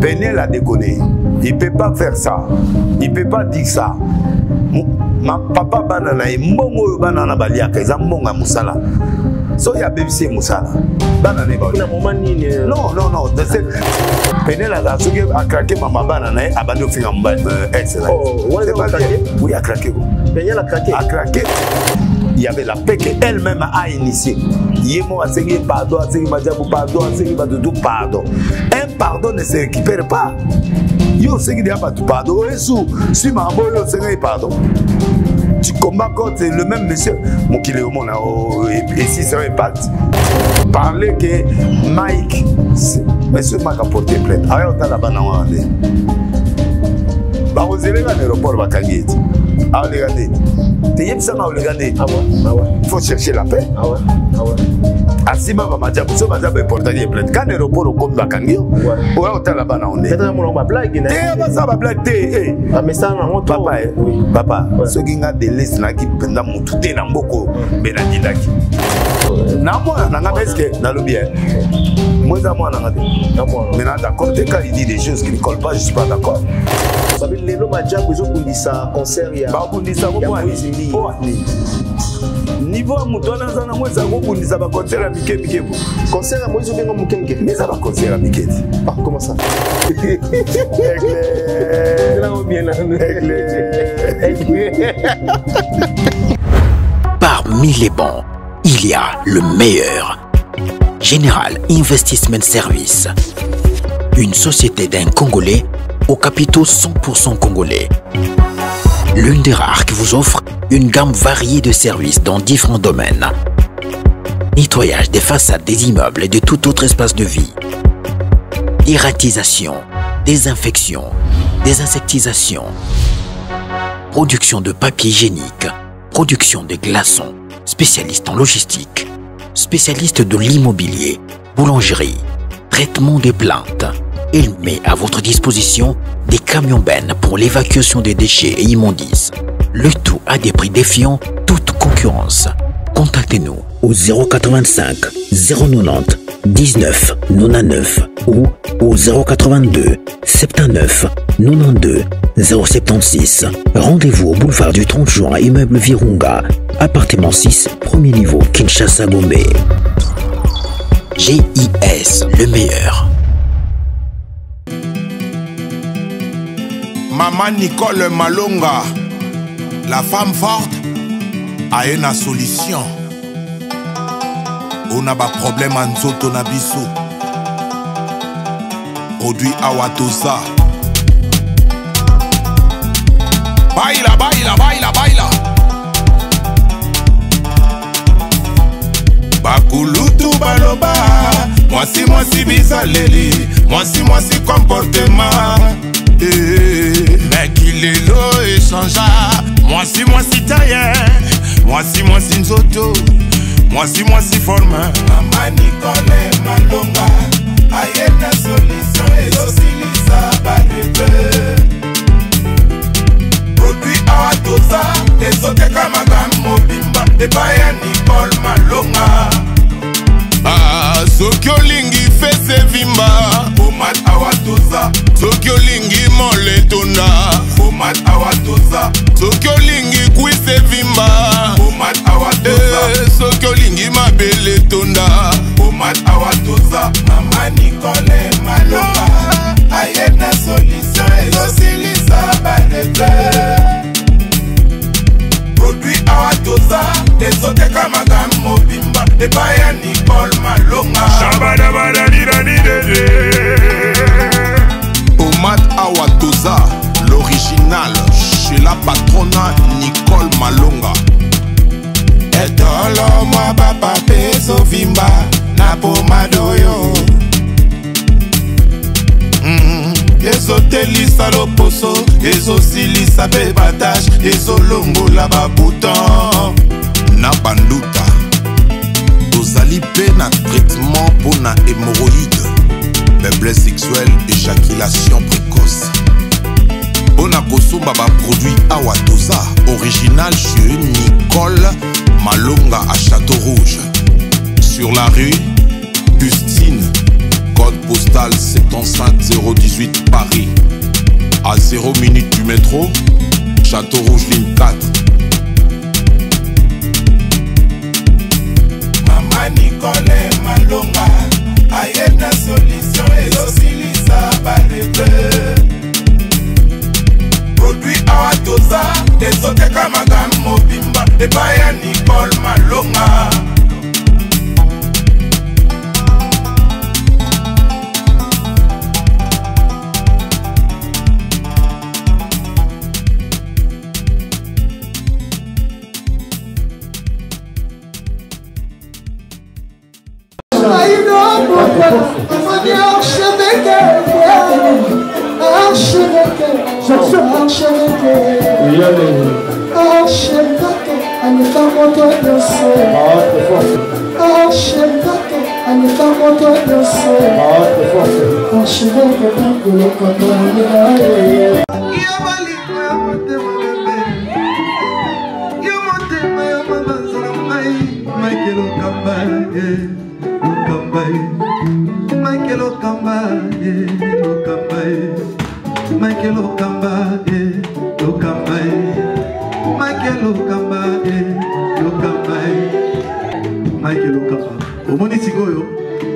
Penel a déconné. Il ne peut pas faire ça. Il ne peut pas dire ça. Ma papa banana et mbongo banana baliaka ils mbonga musala. So ya BBC musala. Banana ba. Non. Penel a craqué maman banana et abandonné finga mbali. Oui, a craqué. Penel a craqué. A craqué. Il y avait la paix qu'elle-même a initiée. Yémo a ségué pardon, a ségué Madjabou pardon, a ségué Badoudou pardon. Un pardon ne se récupère pas. Yo ségué déjà pas tout pardon. Si Mambo yo ségué pardon. Tu combats contre le même monsieur. Mon qu'il est au monde et si c'est un impact. Parler que Mike, monsieur Mike a porté plainte. Alors on a la banane. Bah vous allez à l'aéroport Bakangeti. Ah regardez. Il faut chercher la paix. Asima va madja, so madja va porter plainte. Quand l'aéroport au compte Bakangio, ouais on t'a là-bas on est. C'est un blague. Eh ça va blague té. Ah mais ça non papa papa. Ce qui a des listes là qui pendant mututé na mboko benadilaki. Na moi na ngabeske na lobby. Moi ça moi na ngade. Mais là d'accord quand il dit des choses qui ne collent pas, je suis pas d'accord. Ça veut dire le madja besoin pour dire ça concert il y a. Ba pour dire ça moi. Niveau à Moutona, moi, ça va pour dire concert à Miké. Concert à moi, je vais Miké. Mais ça va concert à Miké. Ah, comment ça? Parmi les bons, il y a le meilleur. Général Investment Service. Une société d'un Congolais aux capitaux 100% congolais. L'une des rares qui vous offre une gamme variée de services dans différents domaines. Nettoyage des façades des immeubles et de tout autre espace de vie. Dératisation, désinfection, désinsectisation. Production de papier hygiénique, production de glaçons, spécialiste en logistique, spécialiste de l'immobilier, boulangerie, traitement des plaintes. Il met à votre disposition des camions-bennes pour l'évacuation des déchets et immondices. Le tout à des prix défiant toute concurrence. Contactez-nous au 085 090 19 99 ou au 082 79 92 076. Rendez-vous au boulevard du 30 juin, immeuble Virunga, appartement 6, premier niveau, Kinshasa, Gombe. GIS, le meilleur. Maman Nicole Malonga, la femme forte, a une solution. On a un problème en Zoto Nabiso. Produit Awatosa. Baila, baila, baila, baila. Bakulutu baloba. Moi si bizaleli. Moi si comportement. Mais qu'il est l'eau échangea. Moi si taillé. Moi si nzoto. Moi si forme. Maman Nicole Malonga. Aïe na solution et aussi lisa balebe. Produit Awatosa. Les autres kamagam mobimba. Et baya Nicole Malonga. Ah, Sokyo lingi fese vimba. Pomade Awatosa. Sokyo lingi moletonda. Pomade Awatosa. Sokyo lingi kwise vimba. Pomade Awatosa. Sokyo lingi mabele tonda. Pomade Awatosa. Maman Nicole Malonga. Aïe na solution et aussi lisa balebe. Produit Awatosa. Les autres kamagam mobimba. Et baya Nicole Malonga. Pomade Awatosa, l'original chez la patrona Nicole Malonga. Et tolo moi papa peso vimba na pomade yo. Ezo telisa loposo, ezo silisa bebatage, ezo longo la babouton. Na banduta. Tozali pe na traitement pour na hémorroïde, faiblesse sexuelle, éjaculation précoce. On a kosomba ba produit Awatosa, original chez Nicole Malonga à Château Rouge. Sur la rue Gustine Code postal 75018 Paris. À 0 minutes du métro, Château Rouge ligne 4. Mama Nicole Malonga, ayena solution et osilisa balebe. Produit Awatosa, ezoteka magambo bimba, ebaya Nicole Malonga.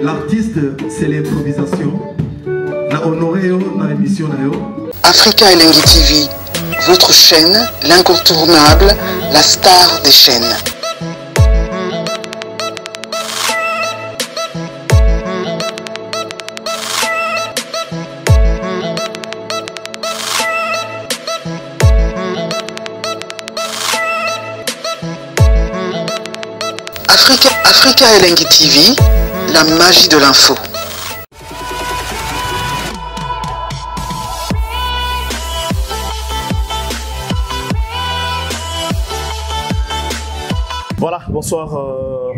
L'artiste, c'est l'improvisation. Na honoré dans l'émission. Africa Elengi TV, votre chaîne, l'incontournable, la star des chaînes. Africa Elengi TV, la magie de l'info. Voilà, bonsoir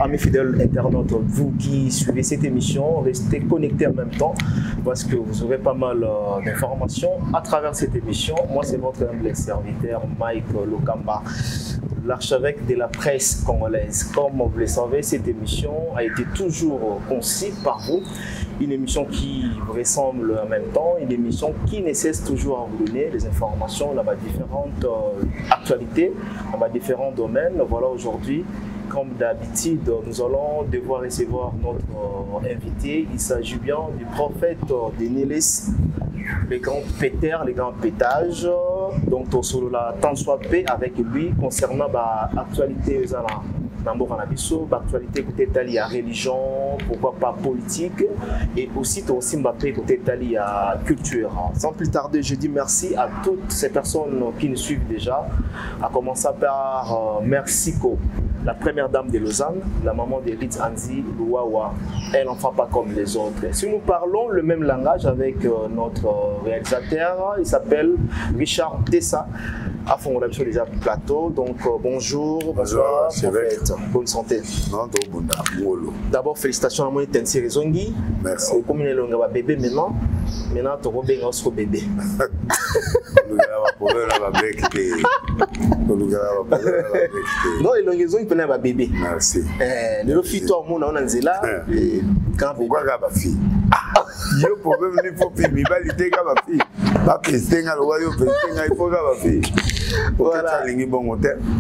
amis fidèles internautes, vous qui suivez cette émission, restez connectés en même temps parce que vous aurez pas mal d'informations à travers cette émission. Moi c'est votre humble serviteur Mike Lokamba, l'archevêque de la presse congolaise. Comme vous le savez, cette émission a été toujours conçue par vous. Une émission qui vous ressemble en même temps, une émission qui ne cesse toujours à vous donner des informations dans différentes actualités, dans différents domaines. Voilà, aujourd'hui, comme d'habitude, nous allons devoir recevoir notre invité. Il s'agit bien du prophète de Nilis, les grands péteurs, les grands pétages. Donc, on a tant soit paix avec lui concernant l'actualité. L'actualité côté tali à religion, pourquoi pas politique, et aussi Mbappé côté tali à culture. Sans plus tarder, je dis merci à toutes ces personnes qui nous suivent déjà, à commencer par Mexico, la première dame de Lausanne, la maman de Ritz Anzi Louawa. Elle n'en fera pas comme les autres. Si nous parlons le même langage avec notre réalisateur, il s'appelle Richard Tessa. À fond, on a déjà plateau, donc bonjour, bonsoir, prophète, bonne santé. D'abord, félicitations à moi, Tensi Rezongi. Merci. Comme il est un bébé maintenant, tu as bien un bébé. Non, il y a un bébé. Merci. Le fils, toi, on a un zéla. Pourquoi la fille? Il y a un problème, il faut filmer, il y a une fille. Pas pester, il faut la fille. Voilà.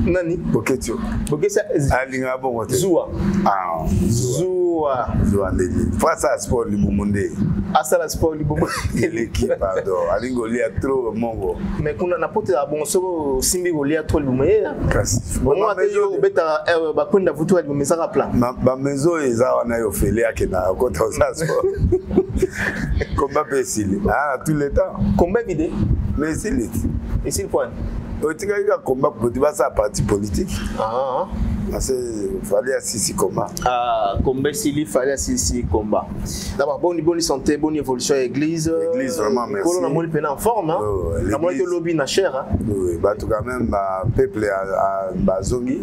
Nani? Boketio. Boketio. Alinga bon hotel. Zoua. Ah. Zoua. Zoua Ndeli. Face à sport Libumunde. À ça la sport Libumunde. L'équipe adore. Alingo lia trop mongo. Mais qu'on a porté à bon so simbi lia trop Libumunde. Bon moi yo beta ba kwenda vutu wa Libumunde ça plat. Ba mezo eza wana yo fele akena kota za sport. Combat pesile. Ah tous les temps. Combat vidé. Mais c'est lit. Et c'est le point. Tu as un combat pour un parti politique. Ah. Il fallait assister combat. Ah, combat s'il fallait assister combat. D'abord, bonne santé, bonne évolution à l'église. L'église, vraiment, merci. On a monté en forme. On a monté le lobby na cher. Oui, tout quand même, le peuple à Bazongi,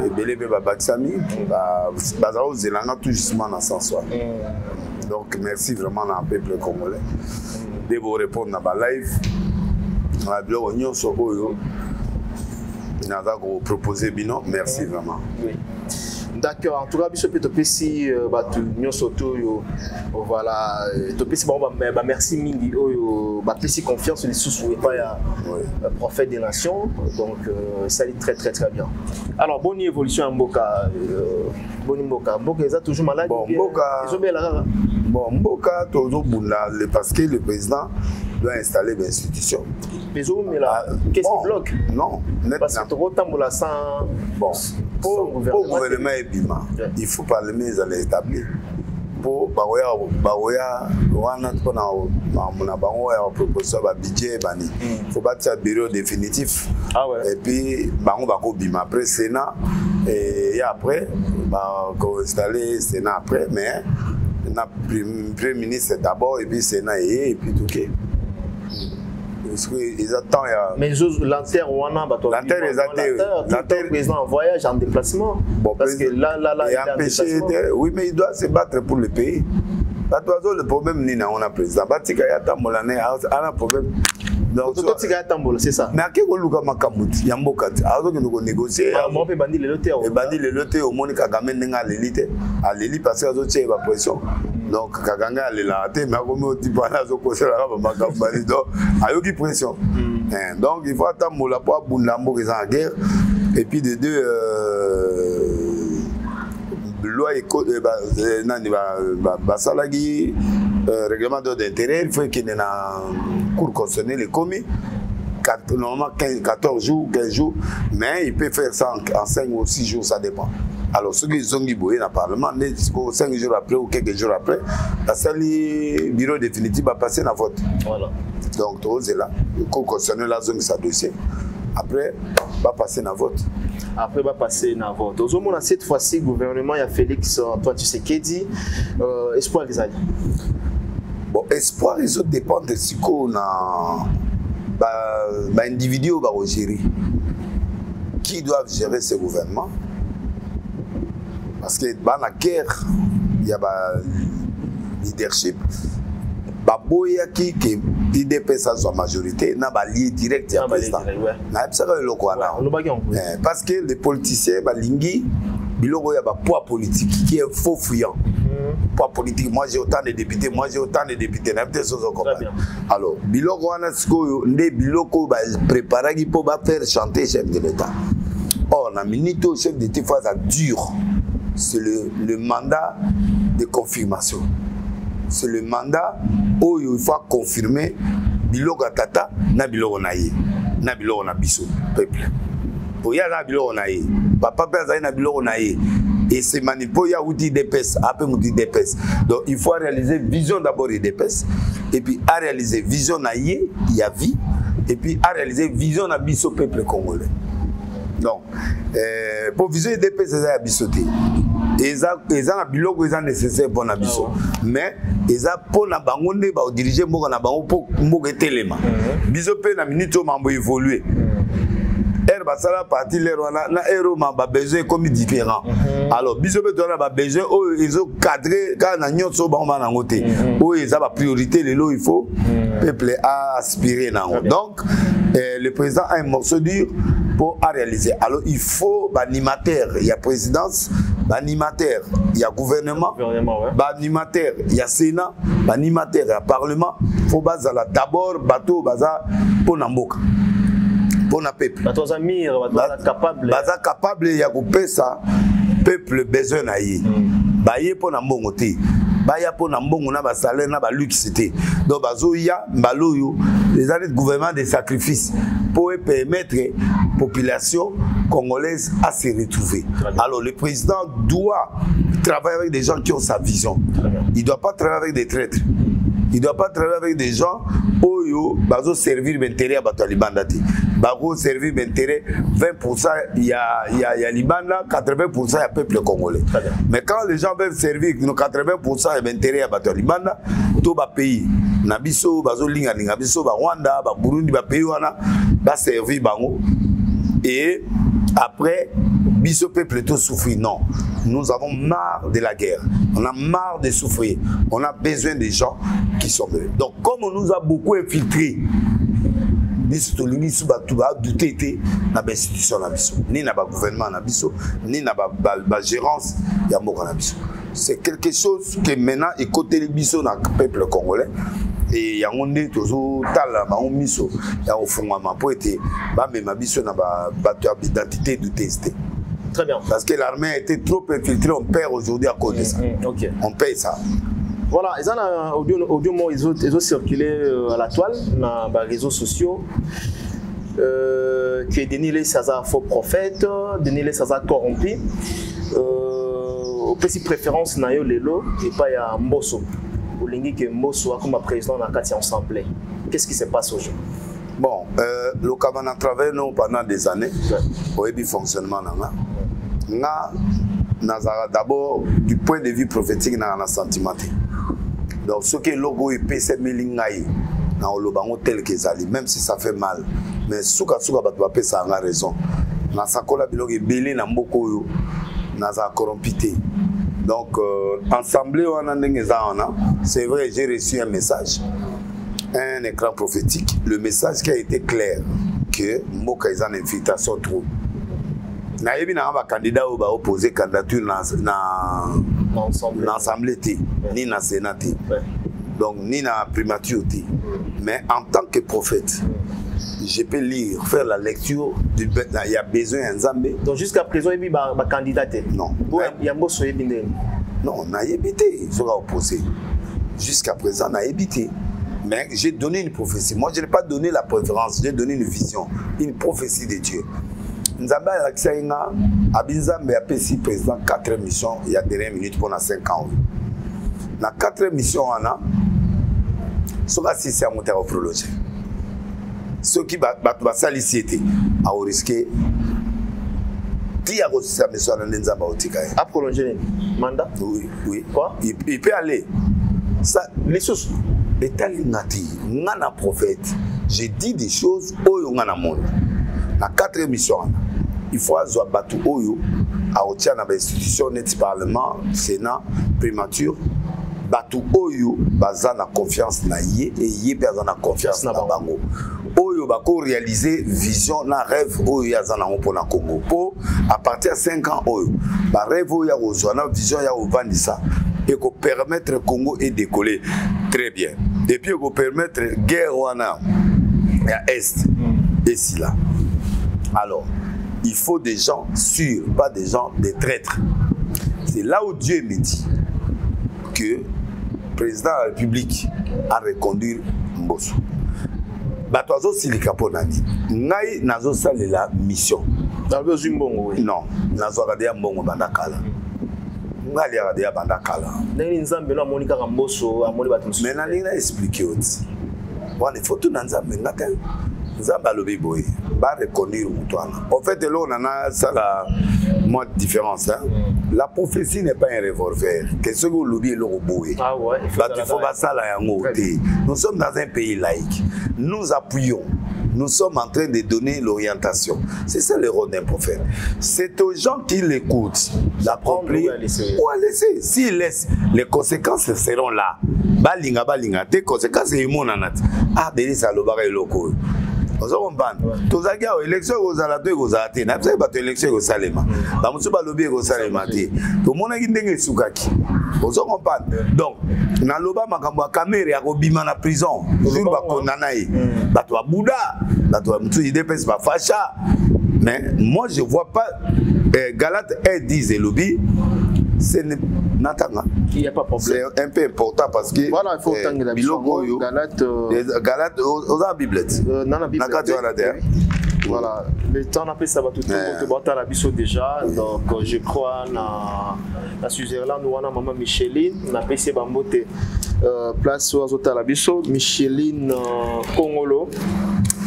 et Belébé Babatsami, Bazao Zélanga, tout justement dans ce sens. Donc, merci vraiment à peuple congolais de vous répondre dans ma live. On a bien réuni sur Oyo. On a proposé bilan. Merci vraiment. Oui. D'accord, en tout cas, biso peut te si tu nyo soto yo voilà, te pesi bon bah merci mingi yo bah pesi confiance les sous pas ya prophète des nations, donc ça dit très bien. Alors bonne évolution en Mboka, Mboka est toujours malade. Bon Mboka toujours bunda parce que le président doit installer des institutions. Mais qu'est-ce qui bloque? Non, parce que trop tambola sans bon pour gouvernement Ebima, il faut parlement les aller établir. Pour baroya wana tona na bango ya proposition ba budget bani. Faut bâtir bureau définitif. Ah ouais. Et puis bango bako bima après Sénat et après ko installer Sénat après mais na premier ministre d'abord et puis Sénat et puis tout que ils attendent. Mais l'Inter président en voyage, en déplacement. Bon, parce que là, il est empêché. Oui, mais il doit se battre pour le pays. Le problème, on a président. Il y a un problème. Donc, c'est ça. Mais à quel moment il y a un bocate? Alors que nous négocier. On peut bandir les lotés. Et bandir les lotés au Monica Gamen à l'élite. À l'élite parce que les autres pression. Donc, Kaganga est là, mais comme on dit, pas là, donc, il pression. Donc, il faut attendre la poire pour la mort en guerre. Et puis, de deux, loi éco, Basalagi, règlement d'intérêt, il faut qu'il y ait un cours concerné les commis. Normalement 14 jours, 15 jours, mais il peut faire ça en 5 ou 6 jours, ça dépend. Alors, ceux qui ont dit dans le Parlement, 5 jours après ou quelques jours après, le bureau définitif va passer dans le vote. Voilà. Donc, tout est là. Le cours concerné la zone de sa dossier. Après, va passer dans le vote. Après, va passer dans le vote. Au moins, cette fois-ci, le gouvernement, il y a Félix Antoine Tshisekedi. Espoir, Xavier. Bon, espoir, ils dépendent de ce qu'on a. Individus va gérer. Qui doivent gérer ce gouvernement? Parce que dans la guerre, il y a leadership. Baboya qui IDP sa majorité n'a pas lié direct à président. Parce que les politiciens balingi biloko ya poids politique qui est faux fuyant. Poids politique, moi j'ai autant de députés, moi j'ai autant de députés, alors biloko wana sikoyo nde biloko ba préparer pour faire chanter chef de l'État. Or la minute au chef d'État fois ça dure. C'est le mandat de confirmation. C'est le mandat où il faut confirmer biloko tata na biloko naye na biloko na biso peuple. Pour y a biloko naye papa père na biloko naye et c'est manipulé à outil d'épaisse après outil d'épaisse. Donc il faut réaliser vision d'abord et d'épaisse et puis à réaliser vision naye il y a vie et puis à réaliser vision na biso peuple congolais. Donc pour vision d'épaisse c'est à bisoté. Et ça na biloko ils sont nécessaires pour na biso. Mais ils a pour na bango ne ba diriger mboka na bango pour mboka telema. Biso pe na minute o mambo évoluer. Basala parti les na héros ma besoin comme différent. Alors biso pe tona ba besoin o ils ont cadré quand na nyonso ba na ngote. O ils a ba priorité les lo il faut peuple à aspirer na. Donc le président a un morceau dur pour réaliser. Alors il faut animateur, il y a présidence, animateur, il y a gouvernement, animateur, il y a Sénat, animateur, il y a Parlement. Il faut d'abord bateau baza pour Namboka. Pour na peuple. Capable ya couper ça peuple besoin na yi. Baye pour na mbongo te. Baya pour na mbongo na ba salaire na ba luxité. Donc bazo ya mbaloyo les années de gouvernement de sacrifice pour permettre population congolaise à se retrouver. Alors le président doit travailler avec des gens qui ont sa vision. Il ne doit pas travailler avec des traîtres. Il ne doit pas travailler avec des gens qui bazo servir l'intérêt à Batalibandati. Bazo servir l'intérêt 20% il y a Libanda, 80% il y a peuple congolais. Mais quand les gens veulent servir 80% l'intérêt à Batalibanda, tout le pays, Nabiso, Bazo Linga, Nabiso, Rwanda, Burundi, pays wana, va servir bango. Et après, Biso peuple tout souffrir. Non, nous avons marre de la guerre. On a marre de souffrir. On a besoin des gens qui sont venus. Donc, comme on nous a beaucoup infiltrés biso tolingi su bato badute te na bainstitution na biso ni na bagouvernement na biso ni na bagérance ya mboka na biso. C'est quelque chose que maintenant ekoteli biso na peuple congolais et yango nde tozotala bango miso ya kofungwama po ete bamema biso na bato ya identité douteiste. Très bien. Parce que l'armée a été trop infiltrée, on perd aujourd'hui à cause de ça. Okay. On paye ça. Voilà, ils ont audio ils ont circulé à la toile, dans les réseaux sociaux, que Denis Saza faux prophète, Denis Saza corrompu. Au petit préférence, Nayo Lelo et pas ya Mbosso. Au lingi que Mbosso a comme président dans la Katia Assemblée. Qu'est-ce qui se passe aujourd'hui? Bon, le Cameroun a travaillé pendant des années au fonctionnement. D'abord, du point de vue prophétique, on a un sentiment. Donc, ce que le logo est PC Milingaï, dans le bango tel que ça, même si ça fait mal, mais souka batouapé, ça a raison. Dans sa collaboration, il belé na mboko na za corrompité. Donc, ensemble, c'est vrai, j'ai reçu un message, un écran prophétique. Le message qui a été clair, que Mboka est en infiltration trop. Nayebi na ba candidat au ba opposé candidature na l'ensemble ni na sénat. Donc ni na primature. Mais en tant que prophète, je peux lire, faire la lecture il y a besoin en Zambé. Donc jusqu'à présent il y a ba candidat. Non. Il y a Mbosso yebinde. Non, na yebité, sera opposé. Jusqu'à présent na yebité. Mais j'ai donné une prophétie. Moi je n'ai pas donné la préférence, j'ai donné une vision, une prophétie de Dieu. Nzambe Alaksaïna, Abinzambe a payé président 4 missions il y a dernière minute pendant 5 ans. Dans 4 missions, on a ce qui est monté au prologer. Ce qui va s'aliciter à risquer. Qui a reçu sa mission dans Nzambe Otika? À prolonger mandat? Oui, oui. Quoi? Il peut aller. Ça, les choses. État l'ingati, ngana prophète. J'ai dit des choses au ngana monde. Dans 4 missions, il faut avoir battu Oyo à Otia dans l'institution net parlement, Sénat, primature. Battu Oyo, bazana confiance na yé et yé bazana confiance na bango. Oyo bako réaliser vision na rêve Oyo yazana pour na Congo. Pour à partir de 5 ans Oyo, ba rêve Oyo ya na vision ya ovandisa et ko permettre Congo et décoller très bien. Et puis ko permettre guerre wana à est et si là. Alors, il faut des gens sûrs, pas des gens des traîtres. C'est là où Dieu me dit que le président de la République a reconduit Mbosso. Batoazo Silikapo Nani. Ngai nazo sale la mission. Non, nazo radia mbongo bandakala. Ngali radia bandakala. Nani nzambe no monika Mbosso amoni batu. Mais nani na expliquer aussi. Bon, il faut tout nzambe ngata. Nzambe alobi boy. Va reconnaître Moutouana. En fait, là, on a ça la mode différence. Hein? La prophétie n'est pas un revolver. Qu'est-ce que vous l'oubliez le robot? Ah ouais. Il faut pas ça là. Nous sommes dans un pays laïque. Nous appuyons. Nous sommes en train de donner l'orientation. C'est ça le rôle d'un prophète. C'est aux gens qui l'écoutent d'approprier ou à laisser. S'ils laissent, les conséquences seront là. Balinga, balinga. Tes conséquences, c'est mon anat. Ah, délit ça le barré loco. Vous comprenez? Tous les gars, l'élection aux alateurs aux athées. N'absent pas l'élection au Salema. Dans mon super lobby au Salema. Tout le monde a guindé les soukaki. Vous comprenez? Donc, dans l'oba makamwa caméra à Obima na prison. Jour ba konanaï. Batwa Bouddha. Batwa mtu idépès pas facha. Mais moi je vois pas Galate 1:10 et lobby. C'est Natanga. Il n'y a pas de problème. C'est un peu important parce que. Voilà, il faut tanguer la Galate aux Biblette. Non, la Biblette. Voilà. Le temps n'a pas ça va tout le la biso déjà. Donc, je crois, na Suzerland, nous avons maman Micheline, na PC Bambote, place aux autres la biso, Micheline Congolo.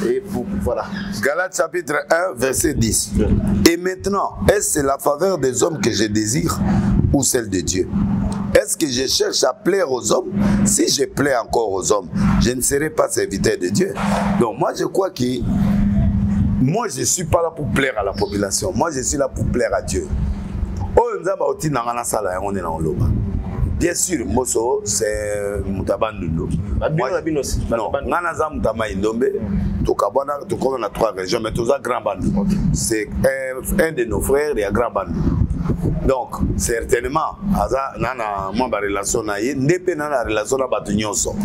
Et voilà. Galates chapitre 1, verset 10. Et maintenant, est-ce la faveur des hommes que je désire ou celle de Dieu? Est-ce que je cherche à plaire aux hommes? Si je plais encore aux hommes, je ne serai pas serviteur de Dieu. Donc moi je crois que moi je ne suis pas là pour plaire à la population. Moi je suis là pour plaire à Dieu. bien sûr, Mosso, c'est Moutabandundo. Non, Nanaza Moutama Indombe, Tokabana, on a 3 régions, mais tous à Grand Bandou. C'est un de nos frères, il y a Grand Bandou. Donc, certainement, Nana, moi, ma relation, n'a la relation à Batunyonso.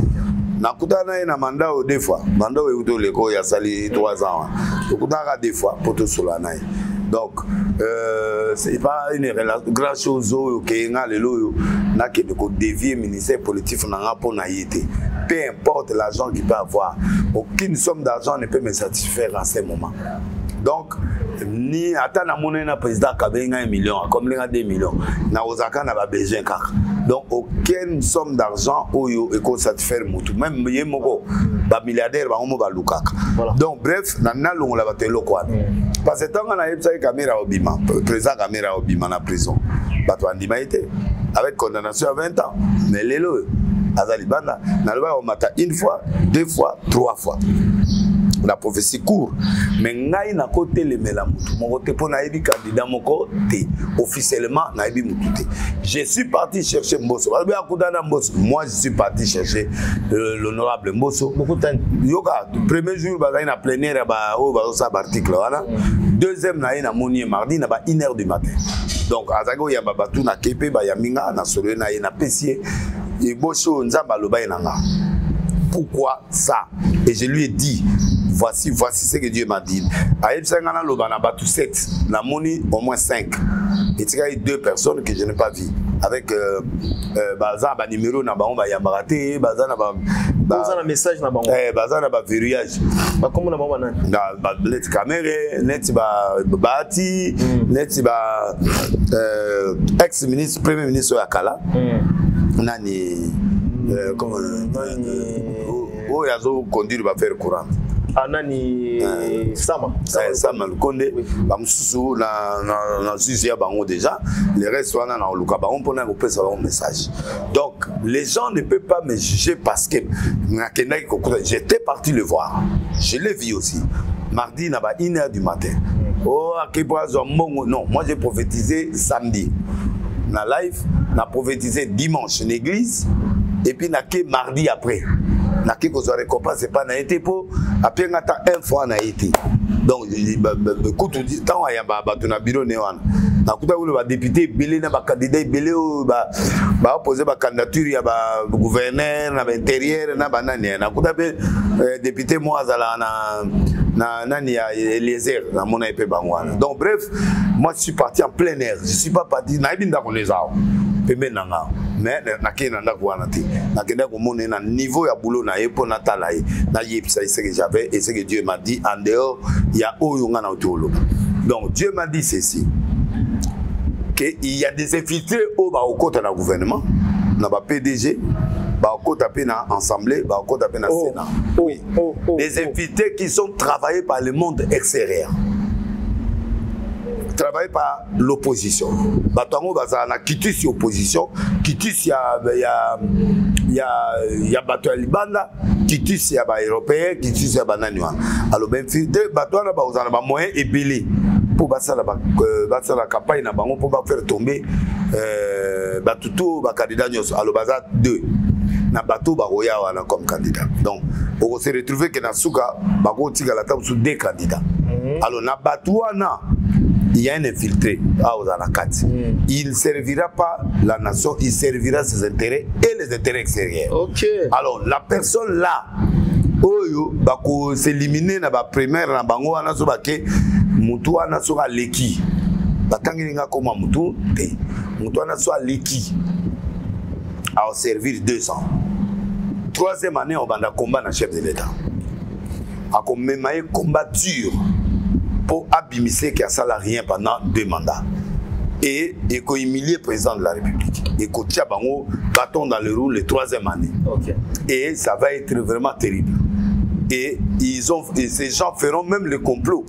Nakutana na manda o 2 fois. Manda o uto leko ya sali 3 ans. Nakutana 2 fois pour tout cela. Donc, c'est pas une grande chose que nga lelo na ke de dévier ministère politique na nga pour na yété. Peu importe l'argent qu'il peut avoir, aucune somme d'argent ne peut me satisfaire en ce moment. Donc, ni attendre na monnaie na président Kabenga 1 million, comme les 2 millions. Na ozaka na ba besoin kaka. Donc, aucune somme d'argent oyo eko satisfaire mutu. Même yemoko ba milliardaire ba omo ba lukaka. Donc, bref, na longo la batelo kwa. Parce que tant qu'on a eu ça caméra obima, président caméra obima na prison. Bato andima été avec condamnation à 20 ans. Mais lelo azalibanda na loba o mata 1 fois, 2 fois, 3 fois. La prophétie court, mais ngai na côté le melamutu mon côté pour naïbi candidat mon côté officiellement naïbi mututé. Je suis parti chercher Mbosso. Moi je suis parti chercher l'honorable Mbosso. Yoga premier jour bazai na plénière ba o ba ça article voilà. Deuxième na ina monier mardi na ba 1h du matin. Donc azago ya babatu na kepe ba ya minga na solo na ina pesier et Mbosso nzamba loba inanga. Pourquoi ça? Et je lui ai dit, voici ce que Dieu m'a dit. À Epsangana Lobana Batu 7, la monnaie au moins 5. Et il y a 2 personnes que je n'ai pas vues. Avec Bazan, numéro Nabaon, Yambarate, Bazan, un message Nabaon. Bazan, verrouillage. Comment Nabaon? Net caméra, net Bati, net ex-ministre, premier ministre Akala. Nani. Comment oh il y a conduire va faire courant Anani Sama Sama Konde Bamsusu na Zizia bango déjà les restes sont na Luka bango pour na passer un message. Donc les gens ne peuvent pas me juger parce que j'étais parti le voir. Je l'ai vu aussi. Mardi na ba 1h du matin. Oh à quel point non, moi j'ai prophétisé samedi. Na live, na prophétisé dimanche en église. Et puis, n'a que mardi après. N'a que qu'on soit récompensé, c'est pas n'a été pour. Après, on attend 1 fois n'a été. Donc, écoute, tant qu'il y a un bureau néon. N'a pas de député, belé, n'a pas de candidat, belé, bah opposé ma candidature, il y a un gouverneur, n'a pas intérieur, n'a pas nani. N'a pas de député, moi, na Eliezer, na mon épée bangwana. Donc, bref, moi, je suis parti en plein air. Je suis pas parti, n'a pas dit qu'on les a. Mais nakena ndakwana te nakenda komona na niveau ya boulot na epo na talaye na yepsa ce que j'avais et ce que Dieu m'a dit en dehors il y a oyunga na otolo. Donc Dieu m'a dit ceci que il y a des infiltrés au ba okota na gouvernement na ba PDG ba okota pe na assemblée ba okota pe na Sénat. Oui. Des infiltrés qui sont travaillés par le monde extérieur. Travailler par l'opposition. Batango bazana kitis opposition, kitis ya bato libanda, kitis ya ba européen, kitis ya bananiwa. Alors ben filtre bato na ba uzana ba moyen ebele pour basala la campagne na bango pour faire tomber batuto ba candidat nyos. Alors baza 2 na bato ba roya wana comme candidat. Donc on se retrouver que na suka ba ko tika la table sur 2 candidats. Alors na bato wana il y a un infiltré à la carte. Il ne servira pas la nation, il servira ses intérêts et les intérêts extérieurs. Ok. Alors, la personne là, oyo, bako s'éliminer na ba primaire na bango ana so bake mutu ana so leki. Batangilinga koma mutu te. Mutu ana so leki. A servir 2 ans. 3e année on banda combat na chef de l'État. A commémorer combat dur. Pour abimiser qu'il y a salarié pendant 2 mandats. Et qu'on humilie le président de la République. Et qu'on tient bâton dans le roue les 3e année. Okay. Et ça va être vraiment terrible. Et ces gens feront même le complot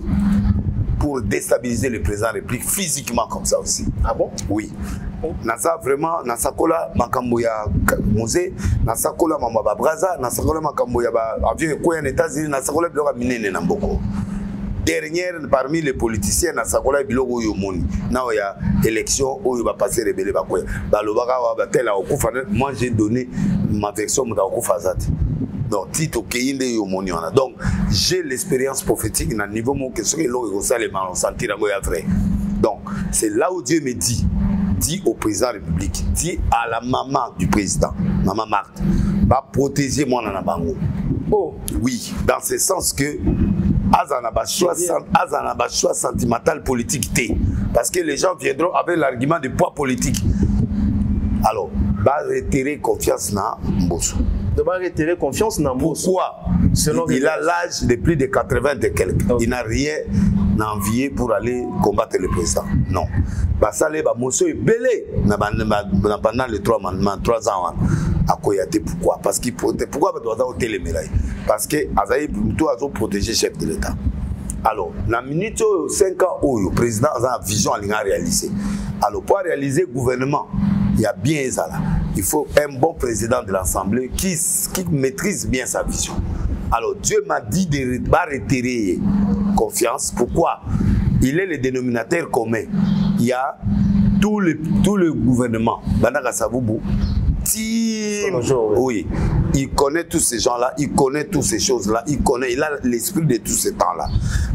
pour déstabiliser le président de la République physiquement comme ça aussi. Ah bon? Oui. Nasa vraiment, nasa kola makambo ya musée, nasa kola mamba braza, nasa kola makambo ya avion ko en États-Unis, nasa kola bloka minene na mboko. dernière parmi les politiciens na sakola biloko yo moni na ya élection oyo ba passer rebelle ba koya ba lobaka wa batela okufa. Moi j'ai donné ma version muta okufa zati. Donc tito keinde yo moni wana. Donc j'ai l'expérience prophétique na niveau mon que ce que l'on ça les mal sentir ngo ya vrai. Donc c'est là où Dieu me dit au président de la République, dit à la maman du président, maman Marthe, va protéger moi dans la bango. Oh oui, dans ce sens que Azanaba choix sentimental politique T. Parce que les gens viendront avec l'argument de poids politique. Alors, va retirer confiance dans Mbosso. De retirer confiance dans Mbosso. Pourquoi? Il a l'âge de plus de 80 et quelques. Okay. Il n'a rien envié pour aller combattre le président. Non. Ça, les Mbosso est belé pendant les 3 ans. À Koyate, pourquoi? Parce qu'il pourquoi doit avoir téléméraille? Parce que Azaï Boutou a protégé le chef de l'État. Alors, la minute 5 ans où le président a une vision à réaliser. Alors, pour réaliser le gouvernement, il y a bien ça là. Il faut un bon président de l'Assemblée qui maîtrise bien sa vision. Alors, Dieu m'a dit de retirer confiance. Pourquoi? Il est le dénominateur commun. Il y a tout le gouvernement. Bandaka Saboubou. Oui, il connaît tous ces gens-là, il connaît toutes ces choses-là, il a l'esprit de tous ces temps-là.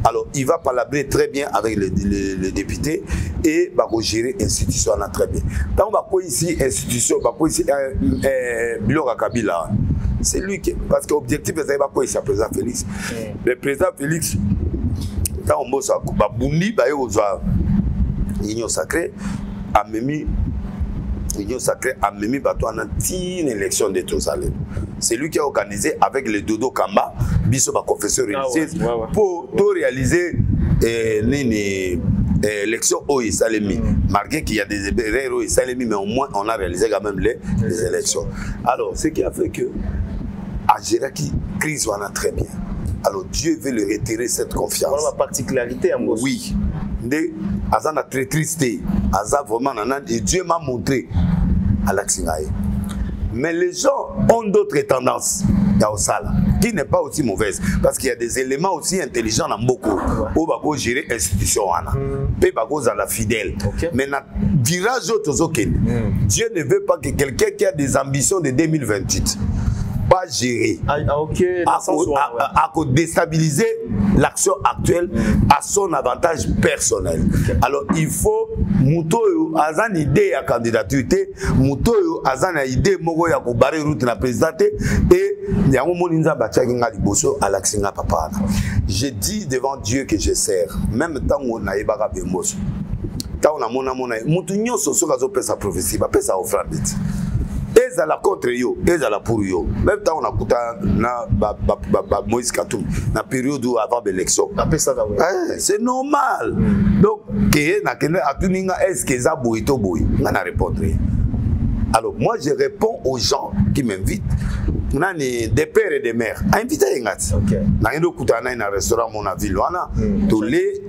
Alors, il va palabrer très bien avec les députés et va gérer l'institution très bien. Tant qu'on va ici, institution, Kabila, c'est lui qui, parce que l'objectif, c'est le président Félix. Le président Félix, quand on bosse à Bundi, l'Union sacrée a mis l'Union sacrée a mis une élection de Jérusalem. C'est lui qui a organisé avec le Dodo Kamba, Biso confesseur religieuse, pour réaliser l'élection au Salemi. Malgré qu'il y a des erreurs au Salemi, mais au moins on a réalisé quand même les élections. Alors, ce qui a fait que à Géraki, crise va très bien. Alors Dieu veut le retirer cette confiance. Voilà la particularité à moi. Oui. Azan a très triste. Azan vraiment et Dieu m'a montré à l'Axinaï. Mais les gens ont d'autres tendances dans Osala, qui n'est pas aussi mauvaise. Parce qu'il y a des éléments aussi intelligents dans beaucoup. Où va go gérer l'institution. Puis va go à la fidèle. Mais dans le virage Dieu ne veut pas que quelqu'un qui a des ambitions de 2028 pas gérer, à déstabiliser l'action actuelle à son avantage personnel. Alors il faut Moutoyo azan idée à candidature, Moutoyo azan idée mogo ya ko barrer route na présidente et yango moninza batchakinga liboso à l'axinga papa. Je dis devant Dieu que je sers, même tant on a ebaka bemoso. Tant on a mona mutu nyonso soka zo pesa prophétie, ba pesa offrande. Ezala contre yo, ezala pour yo. Même temps on a coûté na Moïse Katum, na période avant l'élection. C'est normal. Donc que na kene atuninga est-ce que za boito boy, on a répondre. Alors moi je réponds aux gens qui m'invitent. Nani des pères et des mères invité ngati. Na ndo kutana na restaurant mon ville wana to les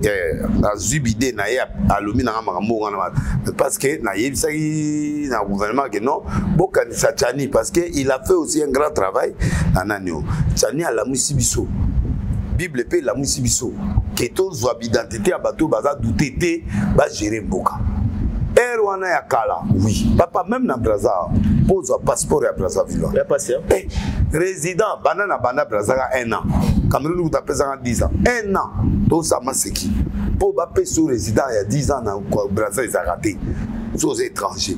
na zubide na ya alumi na makambo wana parce que na yebisaki na gouvernement que non bokanisa Tchani parce que il a fait aussi un grand travail ananio. Tchani a la musibiso. Bible paie la musibiso. Que to zo identité à bateau baza douter ba gérer mboka. Erwana ya kala, oui. Papa, même dans Braza, pose un passeport à Brazzaville. Il y a passé. Résident, banana Braza 1 an. Cameroun, vous tapez ça en 10 ans. 1 an. Tout ça, c'est qui? Pour bapper sur résident, il y a 10 ans, Braza, ils ont raté. Aux étrangers.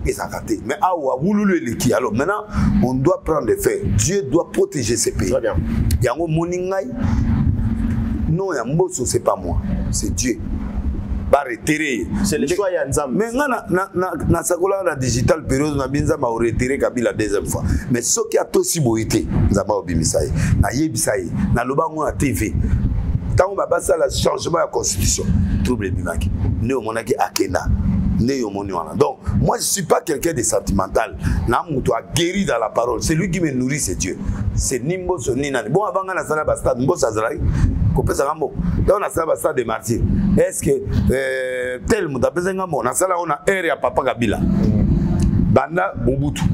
Ils ont raté. Mais à Ouloulou, alors maintenant, on doit prendre les faits. Dieu doit protéger ces pays. Très bien. Il y a un moningaï. Non, il y a un Mbosso, c'est pas moi. C'est Dieu. C'est le choix Yanzam. Mais na sakola na digital période na binza ma retirer Kabila deuxième fois. Mais ce qui a aussi boité nzamba obimisai na yebisai na lobango na TV. Tant on va ça le changement de la constitution. Trouble bimaki. Ne omonaki akenda. Ne yomoni wana. Donc moi je suis pas quelqu'un de sentimental. Na muto a guéri dans la parole. C'est lui qui me nourrit, c'est Dieu. C'est Nimbo Sonina. Bon avant na sala basta Nimbo Sazrai. On a ça de martyrs. Est-ce que tel monde a besoin de moi? On a ça là, on a air à Papa Kabila. Banda Mobutu.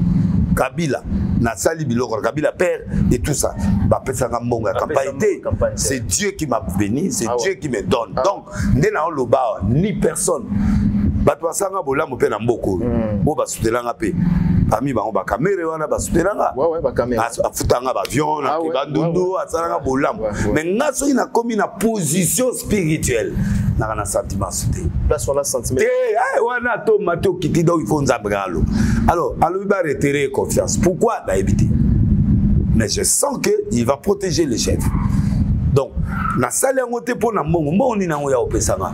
Kabila na sali biloko Kabila père et tout ça ba pesa ngambonga campagne. C'est Dieu qui m'a béni, c'est Dieu qui me donne. Donc ndena loba ni personne bato basanga bola mo pe na mboko bo basutelanga pe ami bango ba caméra wana basutelanga ba caméra afutanga ba avion na ba ndundu asalanga bola mais ngaso ina komi na position spirituelle na sentiment sauté place on a sentiment wana to mato kiti donc il faut nzambalo alors alobi ba retirer confiance pourquoi na éviter mais je sens que il va protéger les chefs donc na sali ngote pour na mbongo mboni na ngoya opesanga.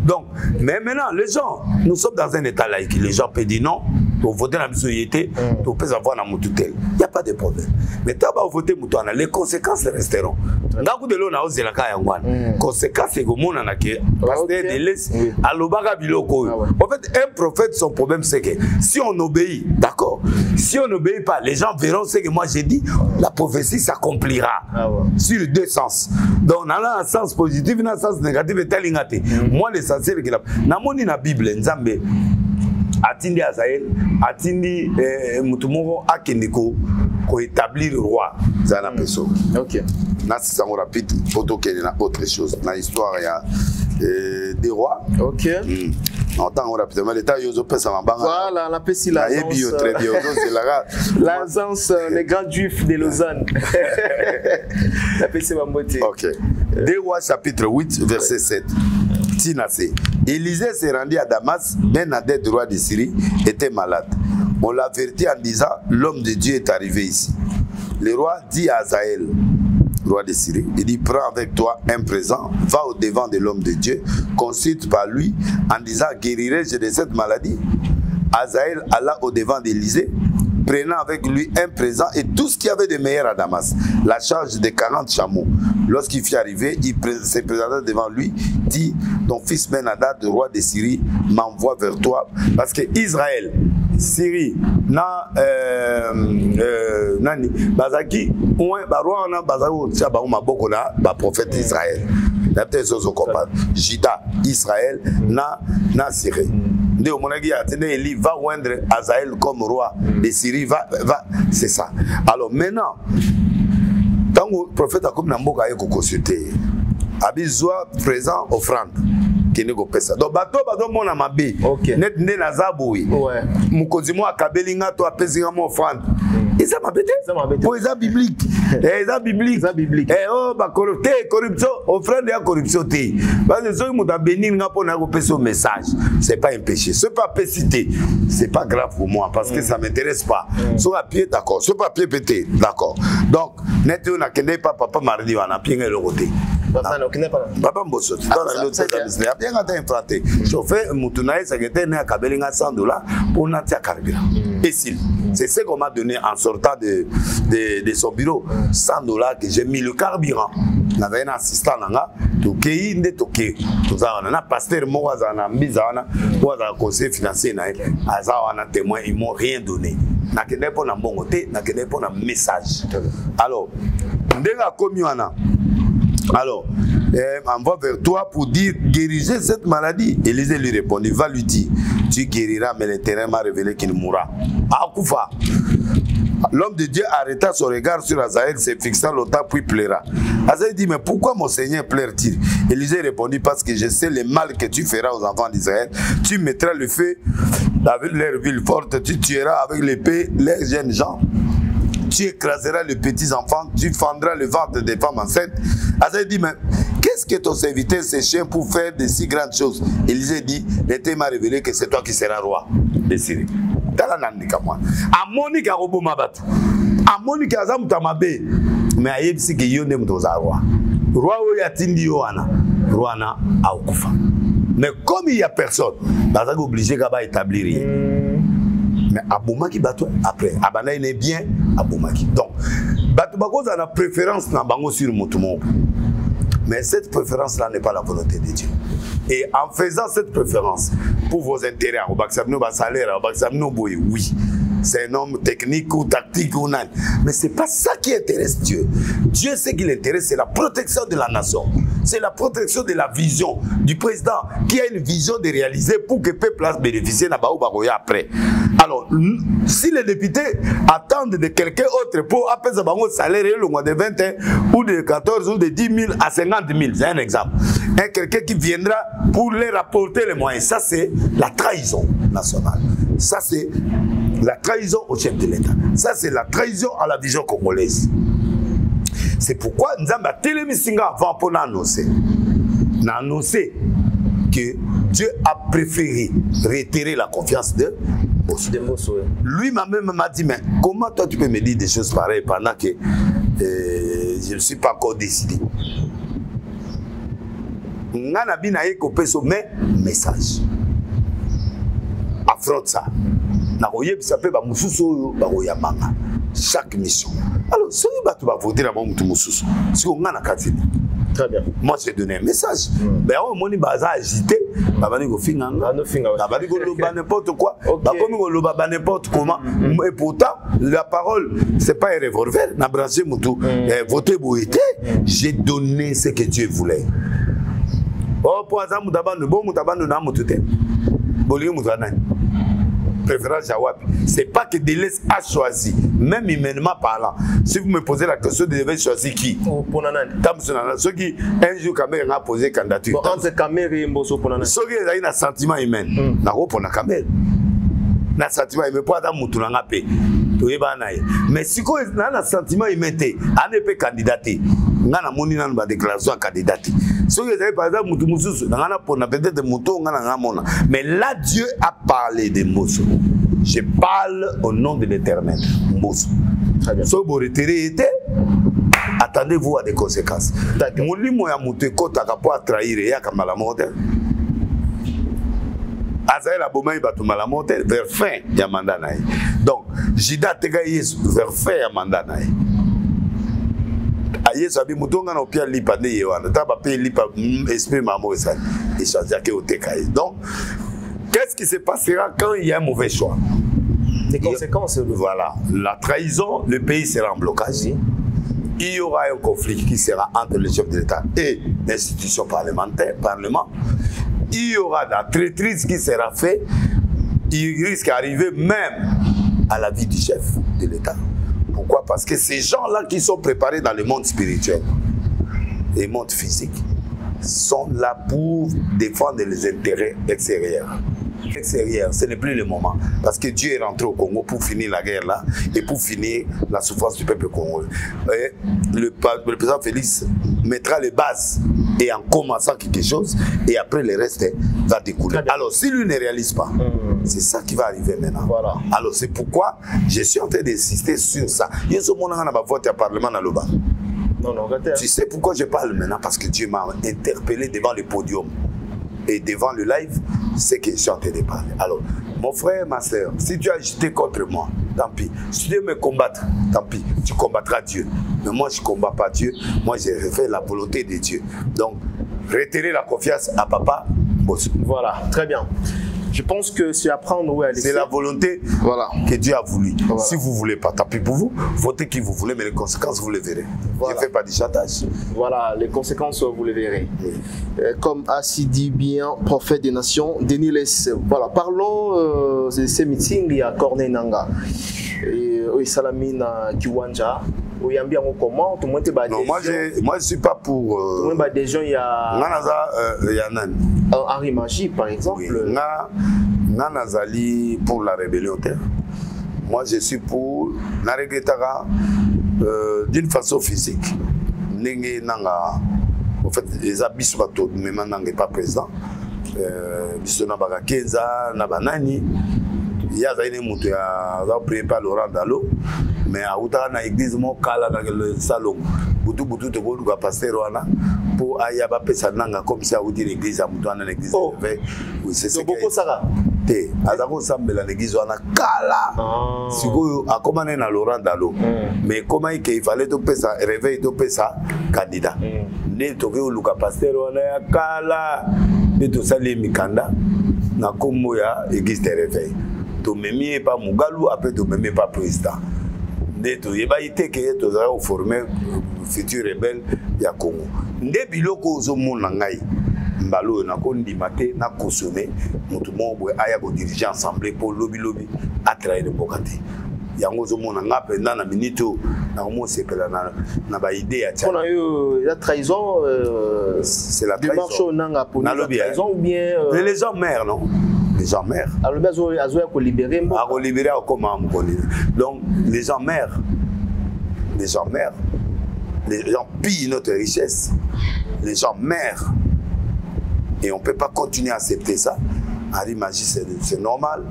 Donc, mais maintenant, les gens, nous sommes dans un état laïque. Les gens peuvent dire non, pour voter dans la société, pour peut avoir un moutoutel. Il n'y a pas de problème. Mais tu vas voter moutouana, les conséquences resteront. Dans de l'eau, on a osé la caïngouane. Conséquences, c'est que mon anake, pasteur de l'Est, à l'obaga biloko. En fait, un prophète, son problème, c'est que si on obéit, d'accord, si on n'obéit pas, les gens verront ce que moi j'ai dit, la prophétie s'accomplira sur les deux sens. Donc, on a un sens positif, un sens négatif, et tel ingate. Moi, les c'est que na moni na Bible nzambe atindi Azaël atindi mutumoko akendeko ko établir le roi zana peso. OK. Na c'est rapide photo qu'elle na autre chose na histoire ya des rois. OK. En temps rapidement l'état yozo pesa mabanga. Voilà, la pesi la très bien c'est l'agence les grands juifs de Lausanne. La pesi mambote. OK. Des rois chapitre 8 verset 7. Tinasé. Élisée s'est rendu à Damas, Ben-Hadad, roi de Syrie, était malade. On l'avertit en disant, l'homme de Dieu est arrivé ici. Le roi dit à Azaël, roi de Syrie, il dit, prends avec toi un présent, va au devant de l'homme de Dieu, consulte par lui en disant, guérirai-je de cette maladie? Azaël alla au devant d'Élisée, prenant avec lui un présent et tout ce qu'il y avait de meilleur à Damas, la charge de 40 chameaux. Lorsqu'il fut arrivé, il se présenta devant lui, dit, ton fils Ben-Hadad, roi de Syrie, m'envoie vers toi, parce que Israël, Syrie, nani, bazaki, roi na bazaki, prophète Israël. Juda, Israël, na Syrie. Va rendre Azaël comme roi de Syrie, va, c'est ça. Alors maintenant, tant que le prophète a comme Namboka a consulté, Abizwa présent offrande. Donc bato mon amabe net ne nazaboui mukonzi mo akabelinga to apesinga mo offrande ça m'abete pour ça biblique ça biblique oh ba corruption offrande ya corruption té parce que ceux qui béni nga pona ko pesa message c'est pas un péché ce pas pécité c'est pas grave pour moi parce que ça m'intéresse pas sur papier d'accord ce papier pété d'accord donc net on a kende pas papa mardi on a bien le côté papa mboso dans la autre service bien quand implanté chauffeur mutunaï ça était né à kabelinga $100 pour natia carburant et c'est ce qu'on m'a donné en sortant de son bureau $100 que j'ai mis le carburant n'avait un assistant nanga toki nde toki tozana na pasteur moza na mbizana moza conseil financier na azawa na témoin ils m'ont rien donné na kende pour na mbongo te na kende pour na message alors ndenga komi wana. Alors, envoie vers toi pour dire guériger cette maladie. Élisée lui répondit, va lui dire, tu guériras, mais l'Éternel m'a révélé qu'il mourra. Akoufa. L'homme de Dieu arrêta son regard sur Azaël, se fixant longtemps, puis pleura. Azaël dit, mais pourquoi mon Seigneur pleure-t-il? Élisée répondit, parce que je sais le mal que tu feras aux enfants d'Israël. Tu mettras le feu avec leurs villes fortes, tu tueras avec l'épée les jeunes gens. Tu écraseras les petits enfants, tu fendras le ventre des femmes enceintes. Azaël dit, mais qu'est-ce que ton serviteur s'échappe pour faire de si grandes choses? Élisée dit, l'Éternel m'a révélé que c'est toi qui seras roi de Syrie. Amoni ka robo mabatu. Amoni ka zamu tamabe. Mais ayebisi ke yonde mtoza roi. Roi o yatindi yoana. Roi na akufa. Mais comme il y a personne, bazak obligé kaba établir. Mais abomaki bato après abana il est bien abomaki. Donc bato bakoza na préférence na bango sur mutumo. Mais cette préférence-là n'est pas la volonté de Dieu. Et en faisant cette préférence pour vos intérêts, oui, c'est un homme technique ou tactique ou non. Mais ce n'est pas ça qui intéresse Dieu. Dieu, ce qui l'intéresse, c'est la protection de la nation. C'est la protection de la vision du président qui a une vision de réaliser pour que le peuple bénéficie après. Alors, si les députés attendent de quelqu'un autre pour apaiser un salaire de 21 ou de 14 ou de 10 000 à 50 000, c'est un exemple. Et quelqu'un qui viendra pour les rapporter les moyens. Ça, c'est la trahison nationale. Ça, c'est la trahison au chef de l'État. Ça, c'est la trahison à la vision congolaise. C'est pourquoi nous avons télémisé avant pour annoncer. Annoncer que Dieu a préféré retirer la confiance de Bosso. Lui même m'a dit, mais comment toi tu peux me dire des choses pareilles pendant que je ne suis pas encore décidé. Ngana bina eko peso mais message. Affronte ça. Na koyeb ça peut ba mususu ba koyamanga chaque mission. Alors si tu vas voter dans mon mususu, si on ngana katini. Très bien. Moi, j'ai donné un message. Ben, on m'a dit, agité. N'importe quoi. N'importe comment. Et pourtant, la parole, c'est pas un revolver. N'a branché Moutou. Voter Boïté. J'ai donné ce que Dieu voulait. Oh, pour ça, préférence Jawab. C'est pas que Deleuze a choisi, même humainement parlant. Si vous me posez la question, vous devez choisir qui? Ceux qui, un jour, Kamel a posé candidature. Entre Kamel et Mbosso Ponana. Ceux qui ont un sentiment humain. N'a pas Kamel. Na sentiment humain, pas dans Moutoulanga P. Mais si vous avez un sentiment humain, on ne peut candidater. On a une déclaration à candidater. Si vous avez par exemple peut-être Moutou, mais là Dieu a parlé de Mbosso. Je parle au nom de l'Éternel. Mbosso. Si vous retirez, attendez-vous à des conséquences. Moulimo ya Moutou Kota pour trahir et Kamala Mortel. Azaël Abomai Batumala Mortel vers fin ya mandat naï. Donc, Jida Tegaïs vers fin ya mandat naï. Aïe Sabi Moutonga n'a pas lipa de Yohan. T'as pas payé lipa esprit maman et ça. Et ça dit que Tegaïs. Donc, qu'est-ce qui se passera quand il y a un mauvais choix? Les conséquences. Voilà. La trahison, le pays sera en blocage. Il y aura un conflit qui sera entre le chef de l'État et l'institution parlementaire, Parlement. Il y aura la traîtrise qui sera faite. Il risque d'arriver même à la vie du chef de l'État. Pourquoi? Parce que ces gens-là qui sont préparés dans le monde spirituel et le monde physique sont là pour défendre les intérêts extérieurs. Extérieur, ce n'est plus le moment. Parce que Dieu est rentré au Congo pour finir la guerre là et pour finir la souffrance du peuple congolais. Le président Félix mettra les bases et en commençant quelque chose et après le reste va découler. Alors si lui ne réalise pas, c'est ça qui va arriver maintenant. Voilà. Alors c'est pourquoi je suis en train d'insister sur ça. Il y a ce moment où on a voté au Parlement dans le bas. Tu sais pourquoi je parle maintenant? Parce que Dieu m'a interpellé devant le podium. Et devant le live, c'est que je suis en train de parler. Alors, mon frère, ma soeur, si tu as agité contre moi, tant pis. Si tu veux me combattre, tant pis. Tu combattras Dieu. Mais moi, je ne combats pas Dieu. Moi, j'ai fait la volonté de Dieu. Donc, retirez la confiance à Papa Bosso. Voilà, très bien. Je pense que c'est à prendre où aller. C'est la volonté que Dieu a voulu. Voilà. Si vous ne voulez pas, tant pis pour vous. Votez qui vous voulez, mais les conséquences, vous les verrez. Voilà. Je ne fais pas du chantage. Voilà, les conséquences, vous les verrez. Oui. Comme a si dit bien, prophète des nations, Denis Less. Voilà, parlons de ces meetings. Il y a Corneille Nanga. Et Salamina Kiwanja. Comment tout le monde est non, moi je suis pas pour. Tout le monde des gens, il y a. Henri Magie par exemple. Oui. Nazali pour la rébellion terre. Moi je suis pour la regrettara d'une façon physique. N'enge nanga. En fait, les abysses bateaux, mais maintenant n'est pas présent. Biso na baka Kenza, na banani. Il y a des gens qui ont pris par Laurent Dalo, mais à outra na église mo kala dans le salon. Butu te bolu ka pasteur wana pour ayaba pesa nanga comme ça ou dire l'église à mutu na l'église. Oui, c'est ça. Beaucoup ça. Té, azako sambela l'église wana kala. Sikoyo akomane na Laurent Dalo. Mais comment il fallait to pesa réveil to pesa candidat. Ne to ke luka pasteur wana ya kala. De to sali mikanda na kombo ya église de réveil. To memi pas Mugalu après to memi pas président. De to yeba ite ke to za former futur rebelle ya Congo. Nde biloko zo mona ngai mbalo na kondima te na kosone mutu moko aya ko diriger assemblée pour lobby a trahir mboka te yango zo mona nga penda na minute na mo sepela na ba idée ya tia. On a eu la trahison c'est la trahison nanga pour la trahison ou bien les gens mères non les gens mères alors bezo azoya ko libérer mboka a ko libérer comment mo donc les gens mères les gens pillent notre richesse les gens mères et on peut pas continuer à accepter ça. Ari Magie c'est normal.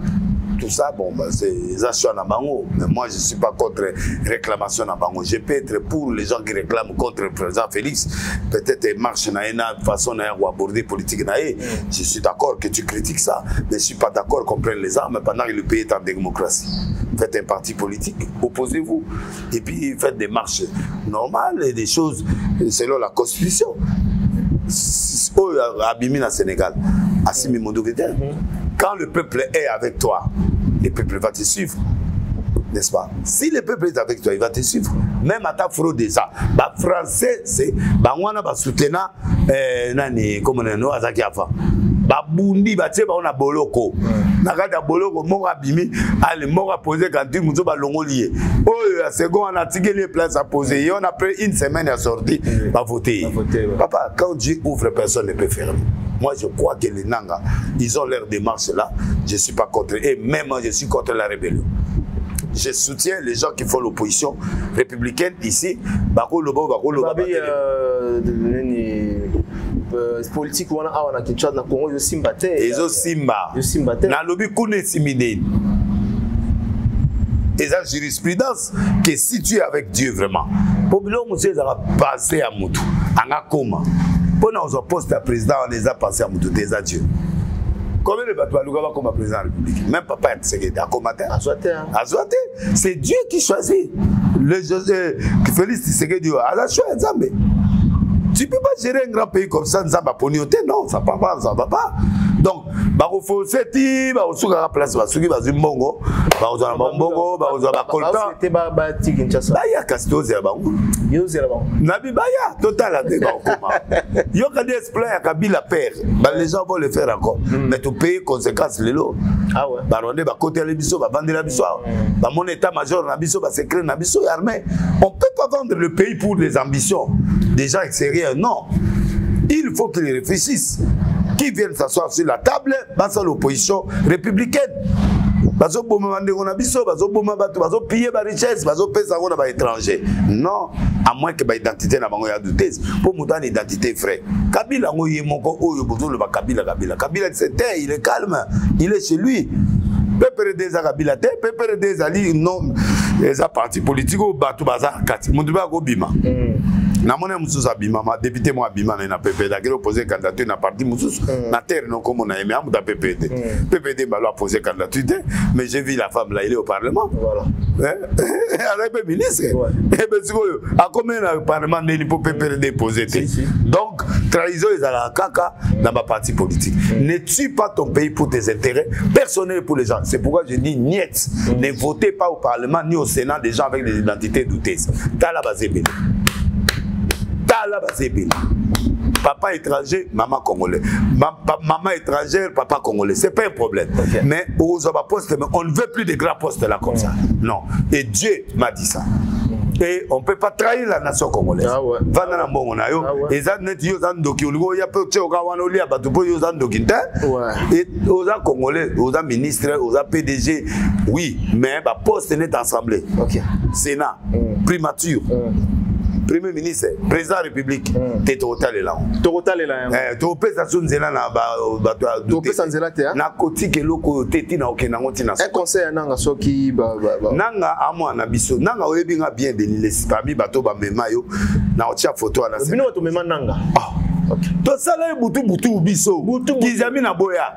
Tout ça, bon, bah, c'est les achats à Bango. Mais moi, je ne suis pas contre réclamation à Bango. Je peux être pour les gens qui réclament contre le président Félix. Peut-être marche na une façon ou aborder politique. Je suis d'accord que tu critiques ça. Mais je ne suis pas d'accord qu'on prenne les armes pendant que le pays est en démocratie. Faites un parti politique, opposez-vous. Et puis faites des marches normales et des choses selon la Constitution. Abimi na Sénégal, Assimi Mondovité. Quand le peuple est avec toi, le peuple va te suivre. N'est-ce pas? Si le peuple est avec toi, il va te suivre. Même à ta fraude déjà. Bah, français, c'est. Bah, on a soutenu. Nani, comme on a dit, Azaki Afa. Bah, Bundi, bah, tu sais, on a Boloko. Nakata Boloko, mon abimi, allez, mon a posé quand tu m'as dit, l'ongolier. Oh, la seconde, on a tiré les places à poser. Et on a pris une semaine à sortir, bah, voter. Papa, quand Dieu ouvre, personne ne peut fermer. Moi, je crois que les Nanga, ils ont leur démarche là. Je ne suis pas contre. Et même moi, je suis contre la rébellion. Je soutiens les gens qui font l'opposition républicaine ici. Bako Lobo, politique ou on a quelque chose dans le Congo, ils ont simbaté. Ils ont simbaté. Dans le lobby, ils ont simbaté. Et la jurisprudence, que si tu es avec Dieu vraiment, pour que va passer à Moutou, à Nakoma. Pour nous poste à président, on les a passés à Moutou, des adieux. Combien de bateaux à comme président de la République? Même papa est secrétaire à combattre. C'est Dieu qui choisit. Le Félix Tshisekedi a la choix Nzambe. Tu ne peux pas gérer un grand pays comme ça, Nzamba Ponioté, non, ça ne va pas. Donc, il faut se dire, il faut se place, il faut se dire, il faut les gens vont le faire encore. Mais tu payes conséquences les lots. Ah ouais. Baronné, côté les bisous, vendre la bisou. Mon état-major, la bisou, secret, la bisou, armée. On ne peut pas vendre le pays pour des ambitions. Des gens extérieurs, non. Il faut qu'ils réfléchissent. Qui viennent s'asseoir sur la table, dans l'opposition républicaine. Parce que piller ma richesse, parce que étranger. Non, à moins que l'identité n'a pas douté. Pour mon identité, frère. Kabila, Kabila, il est calme, il est chez lui. Peuple des Kabila, peuple des Ali, non, les partis politiques, Batou Bazar, Kati, Moudouba Gobima. Na mona mususu abima ma député moi abima na PPD qui opposé candidature na parti mususu na terre non comme on a aimé amuda PPD PPD m'a posé candidature mais j'ai vu la femme là il est au parlement voilà elle est ministre et ben sikoyo a combien na parlement neli pour PPD poser donc trahison est à la caca dans ma parti politique ne tue pas ton pays pour tes intérêts personnels pour les gens c'est pourquoi je dis niet ne votez pas au parlement ni au Sénat des gens avec des identités douteuses tala bazebele. Papa étranger, maman congolais. Maman étrangère, papa congolais. C'est pas un problème. Okay. Mais aux postes, on ne veut plus de grands postes là comme ça. Non. Et Dieu m'a dit ça. Et on ne peut pas trahir la nation congolaise. Ah ouais. Et aux congolais, aux ministres, aux PDG, oui, mais le poste n'est assemblée. Okay. Sénat, primature. Premier ministre, président de la République, t'es total là. Total là. Topé ça sonne zela na ba topé ça zela te. Na koti ke loko teti na okena ngoti na. Un conseil nanga soki ba. Nanga amwa na biso. Nanga oyebinga bien Denis parmi bato ba mema yo na otia photo na. Bino to mema nanga. Ah. OK. To sala butu biso. Butu kizami na boya.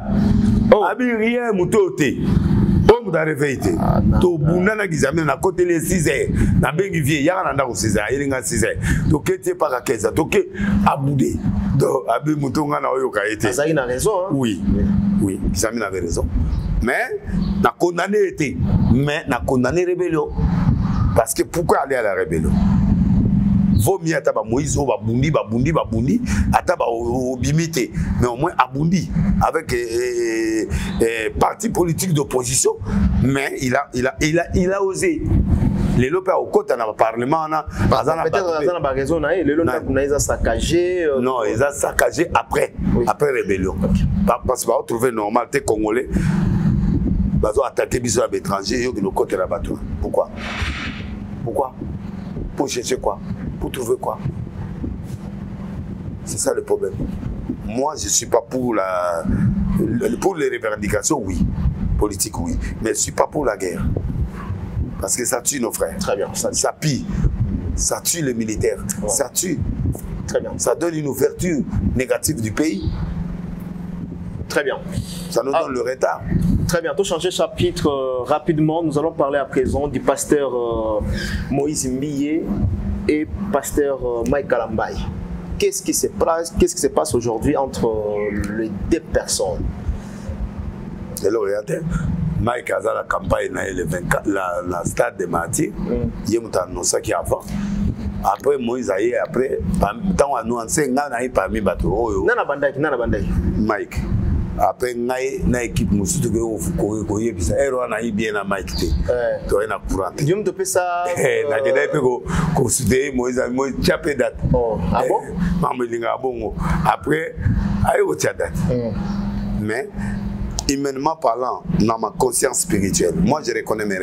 Abi rien muto te. Bon, vous avez réveillé. To bunana gizamé na côté les 6 heures. Na bengi vie ya na ndako 6 heures, ilinga 6 heures. To kete pa ka keza, to ke abude. Do abi mutonga na oyo ka été. Ça il a raison hein. Oui. Oui, gizamé avait raison. Mais na condamné été, mais na condamné rébellion. Parce que pourquoi aller à la rébellion? vaut mieux ata ba Moïse babundi ata ba obimité mais au moins abundi avec parti politique d'opposition mais il a osé les lopes au côté dans le parlement peut-être pas raison les lopes saccagé non ils ont saccagé après rébellion parce que va trouver normal t'es congolais bazo attaquer biso à l'étranger yo le côté là-bas. Pourquoi pour chercher quoi, pour trouver quoi? C'est ça le problème. Moi je suis pas pour les revendications, oui, politique, oui, mais je suis pas pour la guerre. Parce que ça tue nos frères. Très bien. Ça pille. Ça tue les militaires. Ouais. Ça tue. Très bien. Ça donne une ouverture négative du pays. Très bien. Ça nous donne le retard. Très bien. Pour changer chapitre rapidement, nous allons parler à présent du pasteur Moïse Mbiye et pasteur Mike Kalambay. Qu'est-ce qui se passe aujourd'hui entre les deux personnes? Alors, regardez. Mike a la campagne le 24, la stade de Martyrs. Il y a annoncé qui avant. Après Moïse a eu après tant on nous enseigne na parmi bateau. Nana bandai. Mike. Après na équipe musutu que on ko yebisa ero na bien na Mike te. To ina courant. Je me topé ça. Na keda pe ko souder Moïse chapé date. Oh, ah bon? Mamelinga bongo. Après ayo tia date. Mais humainement parlant, dans ma conscience spirituelle, moi je reconnais mes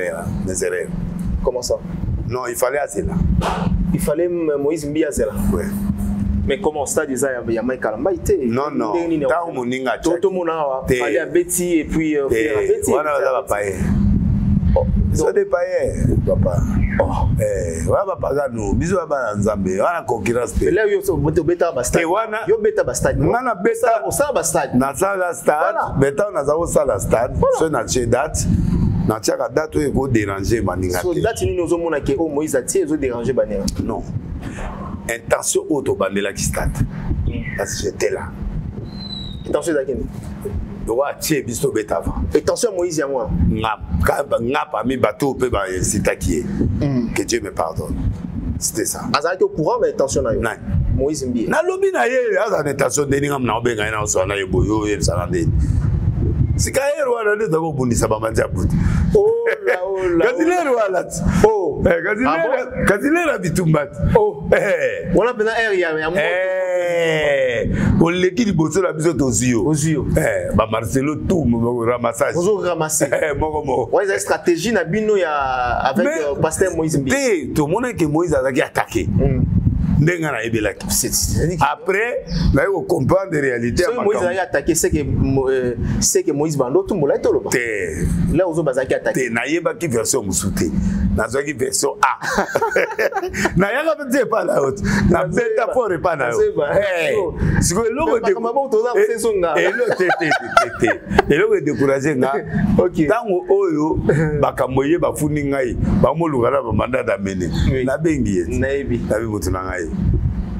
erreurs. Comment ça? Non, il fallait Azela. Il fallait Moïse Mbiye Azela. Oui. Mais comment ça déjà il y a Mike Kalambay? Non. Tant mon ninga. Tout mon il fallait à Betty et puis faire Betty. Voilà, ça va pas. Ça dépend, papa. Voilà, papa, nous. Bisous à Banzambe. Voilà, concurrence. Là, il y a beta bastard. Yo beta bastard. Nana beta. On ça bastard. Na ça la stade. Beta on a ça la stade. Ce na chez date. Na tiaka date où il déranger maninga. So date ni nous omona ke o Moïse atie ils ont dérangé banera. Non. Intention auto bandela qui stade. Parce que j'étais là. Intention d'akini. Doa tie biso beta avant. Attention Moïse ya moi. Nga parmi bateau peut ba sitakier. Que Dieu me pardonne. C'était ça. Azali au courant mais attention na yo. Moïse Mbiye. Na lobi na ye azana attention de ninga na obenga na so na yeboyo ye salande. Sikaero wana ndio zabo bundisa bamanja buti. Oh la. Kazilero wala. Oh. Kazilero bitumbati. Oh. Wana pena area ya moto. On l'équipe de bosso la biso tozio. Ba Marcelo tout ramassage. Vous ramasser. Mogomo. Ouais, la stratégie na bino ya avec pasteur Moïse Mbiye. Tout le monde que Moïse a attaqué. Après, là, on comprend des réalités. Moïse a attaqué, c'est que Moïse Bando, tout le monde est là. Là, on a attaqué. Naïba qui version Moussouté. Nazoki version A. Naïba peut-être pas la haute. Na bêta pour pas na haute. C'est que l'eau de et l'eau est découragé. Ok. Dans Oyo, Bakamoye, Bafuningai, Bamolugara, Bamanda d'amener. La bengie. Naïbi. Naïbi Moutunangai.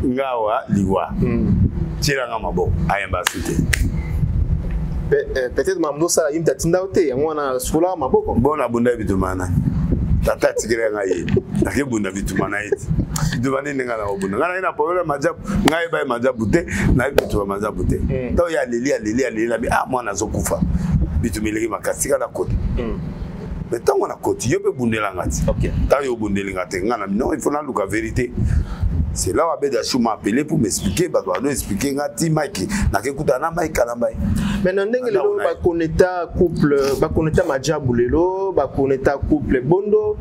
Ngawa, Liwa. Tiranga Mabo, Ayamba Souté. Peut-être Mamdo Sala, il t'a tindaoté. Moi, on a soula Maboko. Bon, abonda Bitumana. Tata Tigrenga ye. Nakebunda Bitumana it. Bitumane Ningala Obuna. Nana problème Majab, Naiba Majabute, Naibitu Majabute. Donc il y a Lili, ah, moi, Nazokufa. Bitumili Makasika la côte. Mais tant qu'on a côté, il peut bounder la gâte. Tant qu'il y a bounder la gâte, non, il faut la look à vérité. C'est là où Abedachou m'a appelé pour m'expliquer, parce qu'on a expliqué Ngati Mike, Nakekutana Mike Kalambay. Maintenant, nous avons un couple, un Madjaboulelo, un couple Bondo,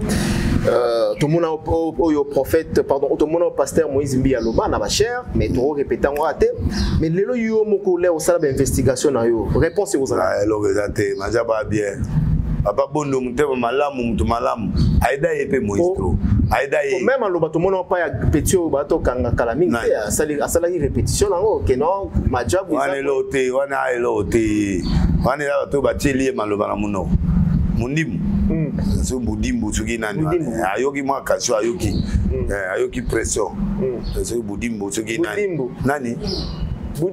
tout le monde au prophète, pardon, tout le monde au pasteur Moïse Mbiye Aloba, n'a pas cher, mais tout répété en raté. Mais les lois yo moko au salon d'investigation na yo. Réponse aux amis. Ah, l'obésité, Madjaba bien. Papa Bondo mutema malamu mutu malamu aida yepe moistro aida ye même aloba to mona pa ya petit o bato kanga kala mingi asala répétition nango ke non majabu wana elote wana la to bateli maloba na muno mundimu so budimbu suki nani ayoki mwa kasho ayoki pression so budimbu suki nani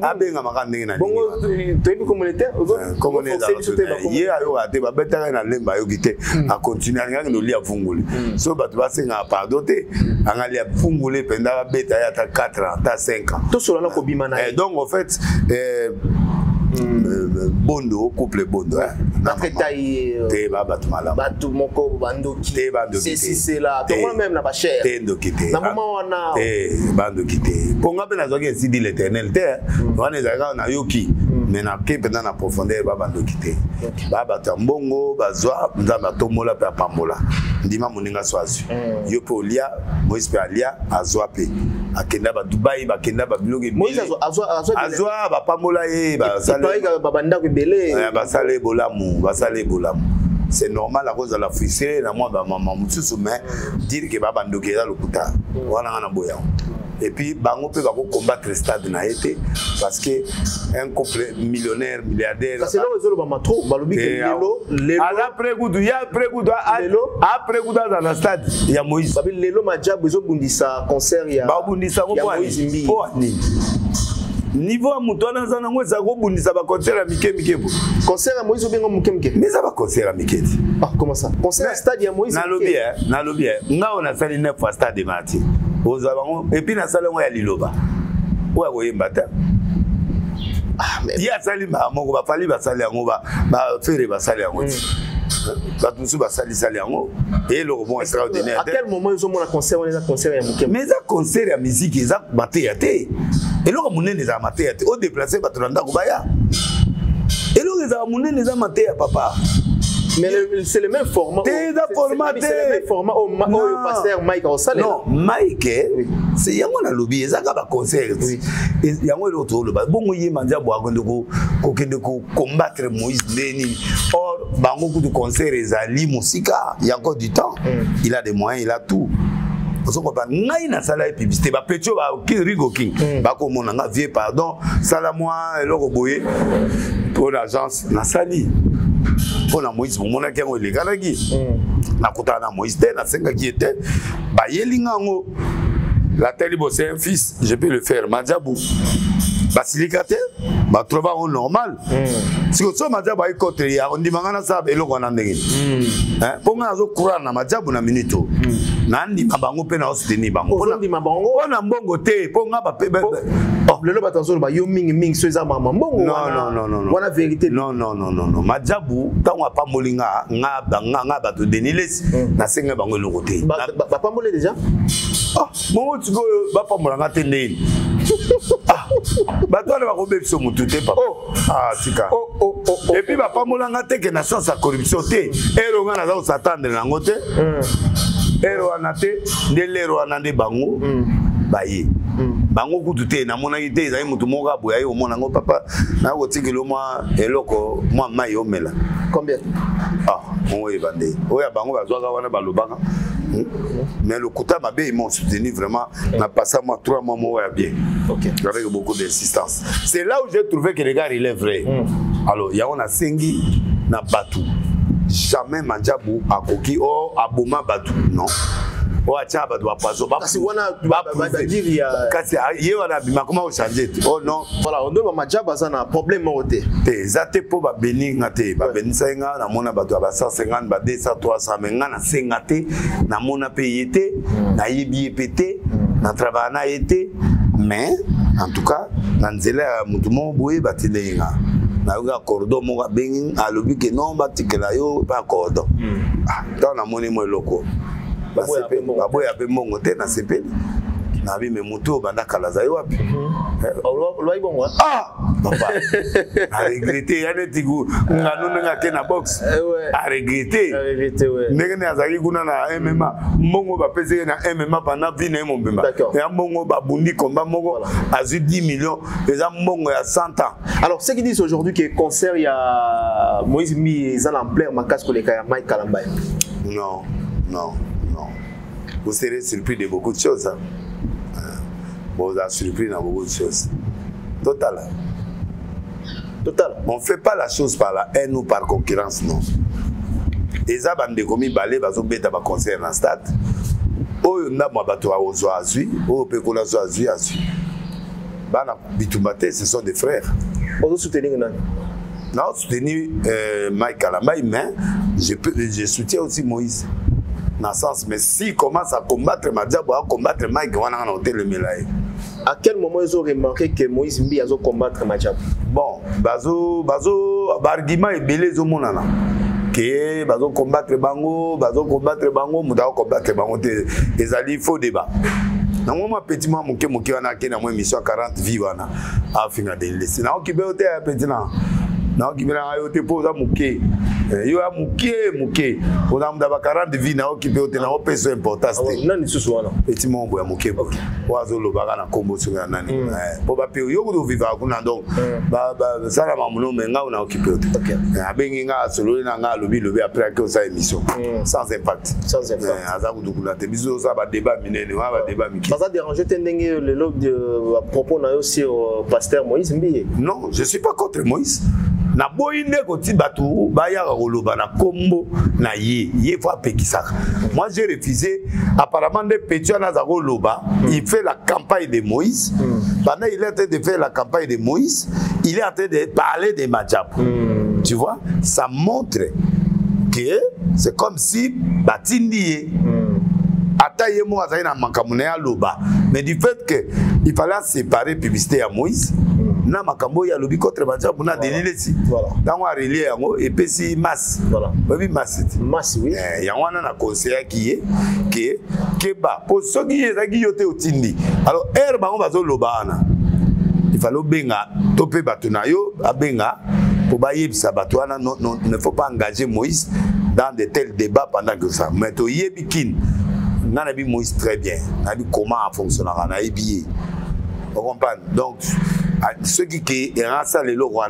abenga makandenge na bongo toyebi communautaire communautaire ye ayo ate babetaka na lemba yo kite a continuer ngaki no lia vunguli so bato basenga pardon te angali ya vunguli penda beta ya ta 4 ans ta 5 ans to solo na ko bima na donc en fait bondo couple bondo te baba tumala batu moko bandoki te bandoki c'est là to moi même na ba cher te ndoki na moment wana te bandoki te ponga pe na zoki si dit l'éternel te wana ezaka na yoki mais na ke pendant na profondeur baba ndoki te baba tambongo bazwa nzamba tomola pe apambola ndima moninga swazi yo pe olia Moïse pe alia azwa pe akenda ba Dubai bakenda ba biloge Moïse azwa ba pambola ye ba babanda kubele basale bolamu c'est normal à cause de la frustration na moi ba maman mususu mais dire que baba ndokeza lokuta wana ngana boya et puis bango pe ba ko combattre stade na été parce que un couple millionnaire milliardaire parce que là ils ont ba trop balobi que lelo après goudou ya après goudou après goudou dans le stade ya Moïse babi lelo majabu zo bundisa concert ya ba bundisa ko po ni niveau à Moutouana Zanango, ça va concert à Miké. Concert à Moïse ou bien Miké? Mais ça va concert à Miké. Ah, comment ça? Concert à Stade à Moïse? Na lobby, on a sali 9 fois Stade de Marty. Et puis, on a sali à Liloba. Où est-ce que il y a sali à Mongo, il fallait sali à Mongo, faire sali à Mongo. Et le rebond extraordinaire. À quel moment ils ont mon concert? On est à concert à Miké. Mais ça concert à musique, ils ont battu à thé. Et là, on est des amateurs. On déplace pas tout le monde. Et là, on est des amateurs, papa. Mais c'est le même format. C'est le même format au pasteur Mike au salaire. Non, Mike, c'est yango na lobby, ça va concert. Et yango l'autre le bas. Bon, il m'a dit ko combattre Moïse Béni. Or, bango coup de concert ezali musika, il y a encore du temps. Il a des moyens, il a tout. Parce que ngai na sala et publicité ba petio ba rigo king ba ko mona nga vie pardon sala moi eloko boye pour l'agence na sali pour la Moïse mona kengo le kanaki na kutana Moïse te na senga qui était ba yelinga ngo la telibo c'est un fils je peux le faire Madjabou basilikate ba trouver au normal si ko so Madjabou ay contre ya on dit mangana sa eloko na ndenge hein pour nga zo courant na Madjabou na minute nandi mabango pe na osteni bango nandi mabango ona mbongo te po nga ba pe lelo batanzo ba yo mingi so za mama mbongo non wana vérité non Madjabou tango pa molinga nga ba to deniles na senga bango eloko te ba pambolé déjà mo tiko ba pamola nga te ndeni ba to ba ko bebiso mutu te papa tika et puis ba pamola nga te ke na sens à corruption te ero nga na za s'attendre na ngote ero anate ndelero anande bango baye bango kutu te na mona ite ezali mutu moko aboya ye omona ngo papa na ko tikelo mwa eloko mwa mai omela combien on ebande oya bango bazwaka wana balobaka mais le kota mabe ils m'ont soutenu vraiment na passé moi 3 mois moi bien avec beaucoup d'insistance c'est là où j'ai trouvé que les gars il est vrai alors ya on a sengi na batu jamais Madjabou akoki o aboma batu non o acha batu bapazo parce wana ba dire ya kasi ye wana bima comment changer oh non voilà on doit Madjabou ça na problème moté te zate po ba beni ngate ba beni senga na mona batu ba 150 ba 200 300 mais ngana sengate na mona payete na yebi pété na travail na été mais en tout cas na nzela mutu mo boye batilenga na yoga cordon mo bengi alobi ke non batikela yo pa cordon dans na moni mo loko baboya pe mongo te na sepeli na bi me muto banda kalaza yo wapi loi bon papa a regretter ya netigu ngano nga ke na box a regretter ndenge azali kuna na MMA mongo ba pese na MMA pendant vie na mombemba ya mongo ba bundi combat mongo azu 10 millions les mongo ya 100 ans. Alors ceux qui disent aujourd'hui que concert il y a Moïse Mi za l'ampleur makas ko le kaya Mike Kalambay. Non. Vous serez surpris de beaucoup de choses. Hein? Vous êtes surpris dans beaucoup de choses. Total. On ne fait pas la chose par la haine ou par concurrence, non. Et ça, bande comme balé, bazo beta ba concert dans stade. Oh, na moi bato a ozo azui, oh pekola zo azui. Bana Bitumbate, ce sont des frères. Vous soutenez non? Non, soutenu Mike Kalamba, mais je soutiens aussi Moïse. Dans le sens, mais s'il commence à combattre Madiabo, à combattre Mike, on a noté le mélaye. À quel moment ils ont remarqué que Moïse Mbi a combattre Madiabo? Bon, bazo argument est belé zo monana. Que bazo combattre bango, mutao combattre bango des alliés faux débat. Na moi petit moi moké wana ke na moi mission 40 vie wana a finga de laisser. Na okibe ote petit na. Na okibe na yote poza moké. Yo a moké. Oza mdaba 40 vie na okibe ote na opeso importance. Nani susu wana? Petit mombo ya moké. Oazo lobaka na kombo sunga nani. Po ba pe yo ko viva kuna donc ba sala mamuno menga na okibe ote. OK. Abengi nga solo na nga lobi après que ça émission. Sans impact. Sans impact. Aza kudukula te biso ça ba débat minene, ba débat miki. Ça a dérangé le lobby de propos aussi au pasteur Moïse Mbi? Non, je suis pas contre Moïse. Na boyinde koti batu baya koloba na kombo na ye faut apekisaka. Moi j'ai refusé apparemment de Pétua na zako loba, il fait la campagne de Moïse. Pendant il est en train de faire la campagne de Moïse, il est en train de parler de Madiabo. Tu vois, ça montre que c'est comme si batindi Ataye mo azali na makamune ya loba, mais du fait que il fallait séparer publicité à Moïse na makambo ya lobi contre Madiabo na delile si voilà dans wa relier yango et puis si masse voilà oui masse oui ya wana na conseiller qui est que ba pour ceux qui ezaki yote otindi alors bango bazo loba na il fallait benga topé batuna yo abenga pour bayebisa batwana non ne faut pas engager Moïse dans de tels débats pendant que ça mais to yebikin na bi Moïse très bien na bi comment fonctionnera na ebié. Vous comprenez? Donc, ceux qui ont ça les lois,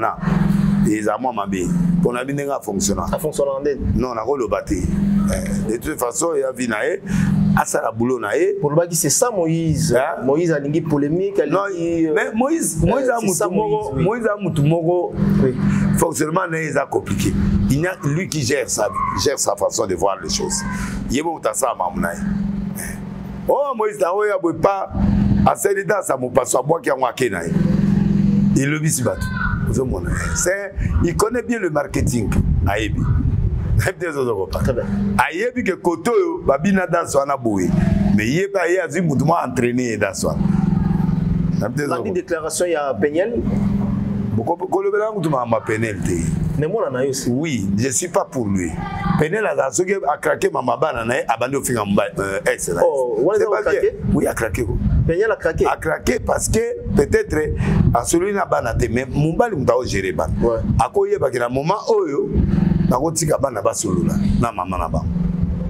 ils ont mabé. Pour la vie, ça fonctionne. Ça fonctionne en dette? Non, on a le bâti. De toute façon, il y a Vinae, à ça la boulot nae. Pour le bâti, c'est ça Moïse. Moïse a une polémique. Non, mais Moïse a Moutoumoro. Fonctionnement n'est pas compliqué. Il y a lui qui gère sa façon de voir les choses. Il y a beaucoup de ça à Mamnaï. Oh, Moïse n'a pas. À cette date, ça m'a passé à moi qui a marqué. Il le vit. Il connaît bien le marketing. Aïbi. Aïbi que Koto, Babina dans son aboué. Mais il est pas entraîné dans son. Dans une déclaration, il y a Péniel. Oui, je ne suis pas pour lui. Pénel a craqué ma mabana, a abandonné au final. Oh, c'est pas bien. Oui, a craqué. Pénel a craqué. A craqué parce que peut-être à celui n'a pas naté, mais mon bal m'a géré. À quoi il y a un moment où il y a un bana basolo là, na maman là-bas.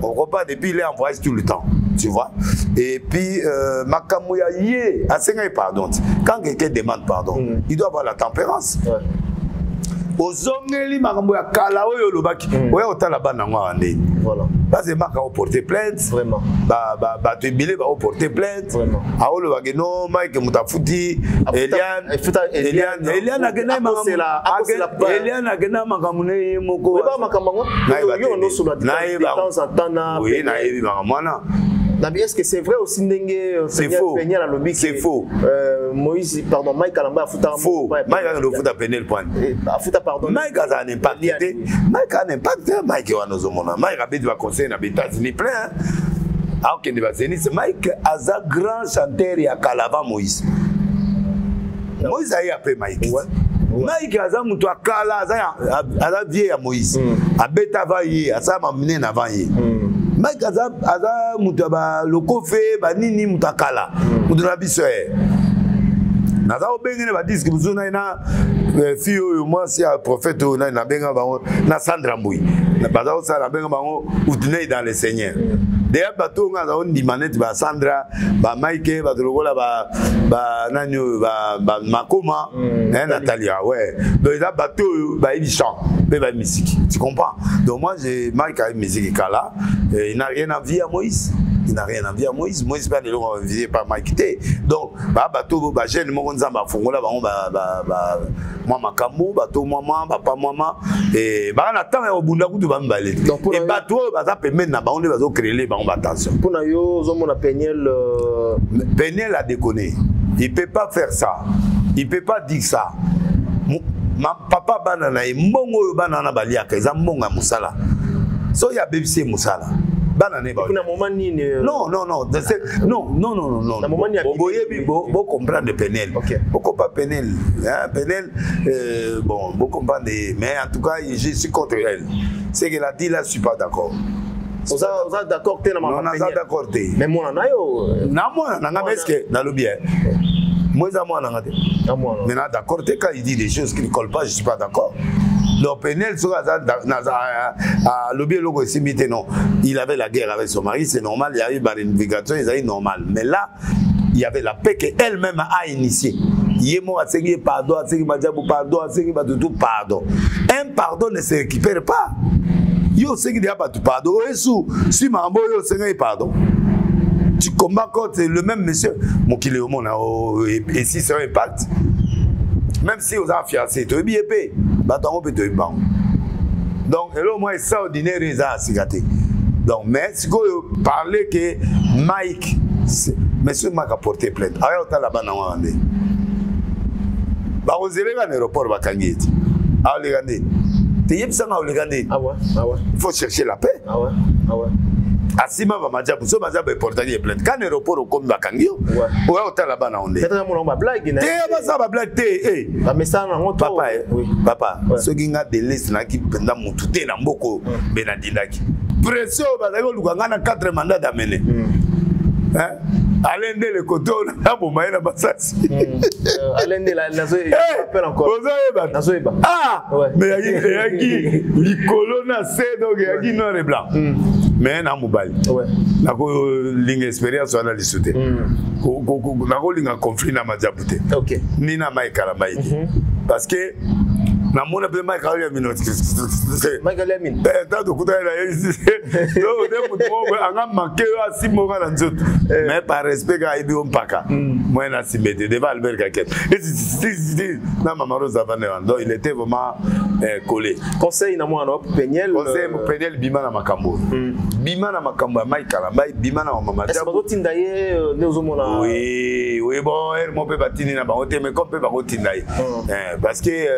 On repas depuis il est en voyage tout le temps, tu vois. Et puis Makamouya yé, à 5 ans pardon. Quand quelqu'un demande pardon, il doit avoir la tempérance. Ozongeli makambo ya kala oyo lobaki oya otala bana ngwa ndeni voilà parce que maka au porter plainte vraiment ba te bilé ba au porter plainte vraiment aolo baki no Mike mutafuti Eliane agena makambo Eliane agena makambo ne moko ba makambo yo no solo de temps en temps na oui na yebi makambo na. Est-ce que c'est vrai aussi Ndenge c'est faux. C'est faux. Moïse, pardon, Mike Kalamba a foutu un faux. Mike a foutu un pénel point. A foutu pardon. Mike a un impact. Mike a un impact. Mike a un impact. Mike a un conseil dans les États-Unis plein. Alors qu'il c'est Mike a un grand chanteur et a Kalava Moïse. Moïse a eu après Mike. Mike a un moutou a Kala, a un vieil à Moïse. A Beta Vaillé, a ça m'a mené à Vaillé. Mike aza mutaba lokofe banini mutakala mutuna biso naza obengene ba disque buzuna ina fio moi c'est un prophète na benga bango na Sandra Mbui na baza osala benga bango utine dans le Seigneur derrière bato ngaza on dimanete ba Sandra ba Mike ba lokola ba nanyo ba Makoma Natalia ouais donc ils a bato ba ibichant ba musique tu comprends donc moi j'ai Mike a une musique kala il n'a rien à dire à Moïse. Il n'a rien à dire à Moïse. Moïse pas de l'eau visé par Mike. Donc, bateau, jeune, moi, on fongola, moi, makambo, bateau, maman, papa, maman, et bah, on attend au bout de la route de Bambalé. Et bateau, ça permet de créer les attention. Pour nous, on a Péniel. Péniel a déconné. Il peut pas faire ça. Il peut pas dire ça. Ma papa banana et mongo banana baliaka, ils ont monga musala. So ya BBC musala. Banane ba. Non. Vous comprendre Penel. Beaucoup pas Penel. Penel, bon, vous comprenez. Mais en tout cas, je suis contre elle. C'est qu'elle a dit là, je suis pas d'accord. Vous êtes d'accord? Non, on est d'accord. Mais moi, est-ce que dans le bien. Moi, maintenant, d'accord, quand il dit des choses qui ne collent pas, je ne suis pas d'accord. Donc, Penel, il avait la guerre avec son mari, c'est normal, il y a eu une navigation, il y a eu normal. Mais là, il y avait la paix qu'elle-même a initiée. Pardon. Un pardon ne se récupère pas. Yo, c'est qu'il n'y a pas de pardon. Si Mambo, yo, c'est pardon. Tu combats contre le même monsieur, mon qu'il est au monde, et si c'est un impact, même si vous avez fiancé, tu es bien payé, on peut te ban. Donc, là, moi, c'est ordinaire, ils ont cigaté. Donc, mais si vous parlez que Mike, monsieur Mike a porté plainte, alors tu as là-bas dans le monde. Vous allez à l'aéroport, vous allez à il faut chercher la paix. Asima va maja buso maja ba portager plainte quand aéroport au comme bakangio ouais hôtel là-bas na onde peut-être mon ba blague ne ba ça ba blague te ba message na moto papa so ginga de liste na ki penda mutu te na mboko benadindaki pression ba za ko lukanga na 4 mandats d'amener hein Alain de le côté on a bon maïna basasi Alain de la nazo appelle encore nazo eba mais yaki likolo na c'est donc yaki noir et blanc mais na mobile na ko linga expérience on a discuté na ko linga conflit na majabute ni na maikala maidi parce que na mona pe maikala ya minute maikala min tant de kuta la yo de mutumo anga manqué asi moga na nzoto mais par respect ga ibi ompaka moi na sibete devant Albert Kaket na mama Rosa Vanendo il était vraiment collé conseil na moi no Penel bima na makambo bima na makambo maikala mai bima na mama est-ce que tinda ye nezomona oui bon elle mon pe batini na bango te mais comme pe bango tinda ye parce que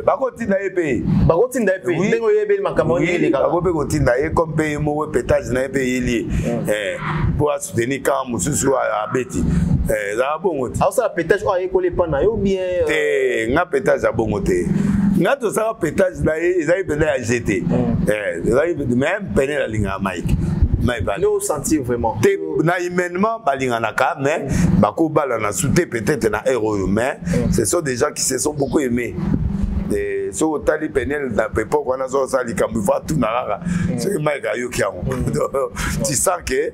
bakotinda ye ndengo yebe makambo yele ka bakope kotinda ye comme pe mo pétage na pe yeli pour soutenir quand mususu a beti za bongo ti ça pétage o ayekole pa na yo bien nga pétage a bongo te nga to ça pétage na ye za pena ya jeté même peine la linga Mike nous sentir vraiment na humainement balinganaka mais bako bala na souté peut-être na héros mais ce sont des gens qui se sont beaucoup aimés et so tali Penel na pepo kwana zo sali kambufa tout na rara c'est Mike ayo kiango tu sens que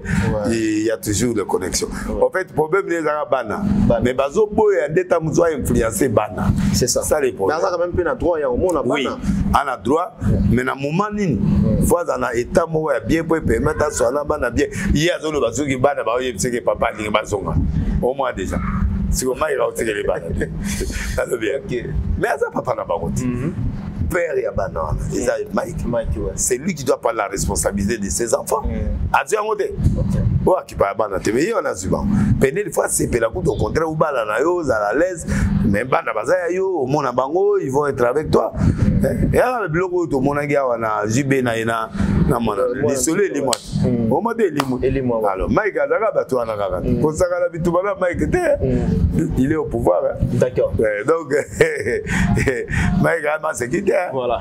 il y a toujours de connexion en fait problème les arabana mais bazo boya d'être muzo influencer bana c'est ça les problèmes ça quand même pe na droit ya au monde bana oui ana droit mais na moment nini fois na état mo ya bien pour permettre ça na bana bien il y a zone bazo ki bana ba yebise que papa linga bazonga au moins déjà si comment il va tirer les balles ça le bien mais ça papa n'a pas compté père et banane Mike c'est lui qui doit prendre la responsabilité de ses enfants a dit amoté qui pas banane mais on a souvent peine des fois c'est la coup au contraire ou banane yo à l'aise mais bana bazaya yo au monde bango ils vont être avec toi et là le bloc tout mon ngi wana JB na ina na mona désolé les mois au mode les mois alors Mike azaka bato wana kaka ko sakala bitu bana Mike il est au pouvoir d'accord donc Mike a sécurité voilà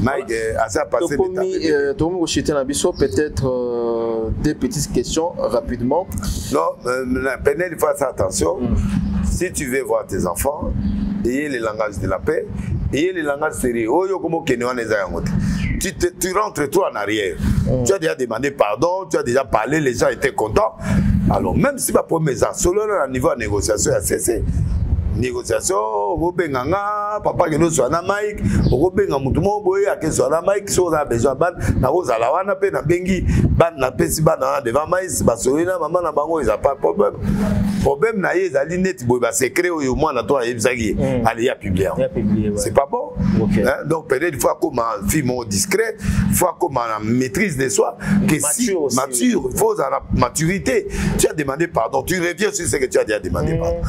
Mike a ça passé peut-être des petites questions rapidement non Penel il faut faire attention si tu veux voir tes enfants ayez le langage de la paix ayez le langage sérieux tu rentres toi en arrière tu as déjà demandé pardon tu as déjà parlé les gens étaient contents alors même si ma première solo à niveau de négociation a cessé négociation robenganga papa que nous soit na Mike robenga mutu mo boye a que soit na Mike so za besoin ban na kozala wana pe na bengi ban na pesi ban devant Mike ba solina maman na bango ils a pas problème problème na ye ezali neti boye ba secret oyo mwana to ayebisaki allez ya publier. C'est pas bon. Donc peut-être il faut comme un film discret, il faut comme un maîtrise de soi, que si mature, il faut la maturité. Tu as demandé pardon, tu reviens sur ce que tu as déjà demandé pardon.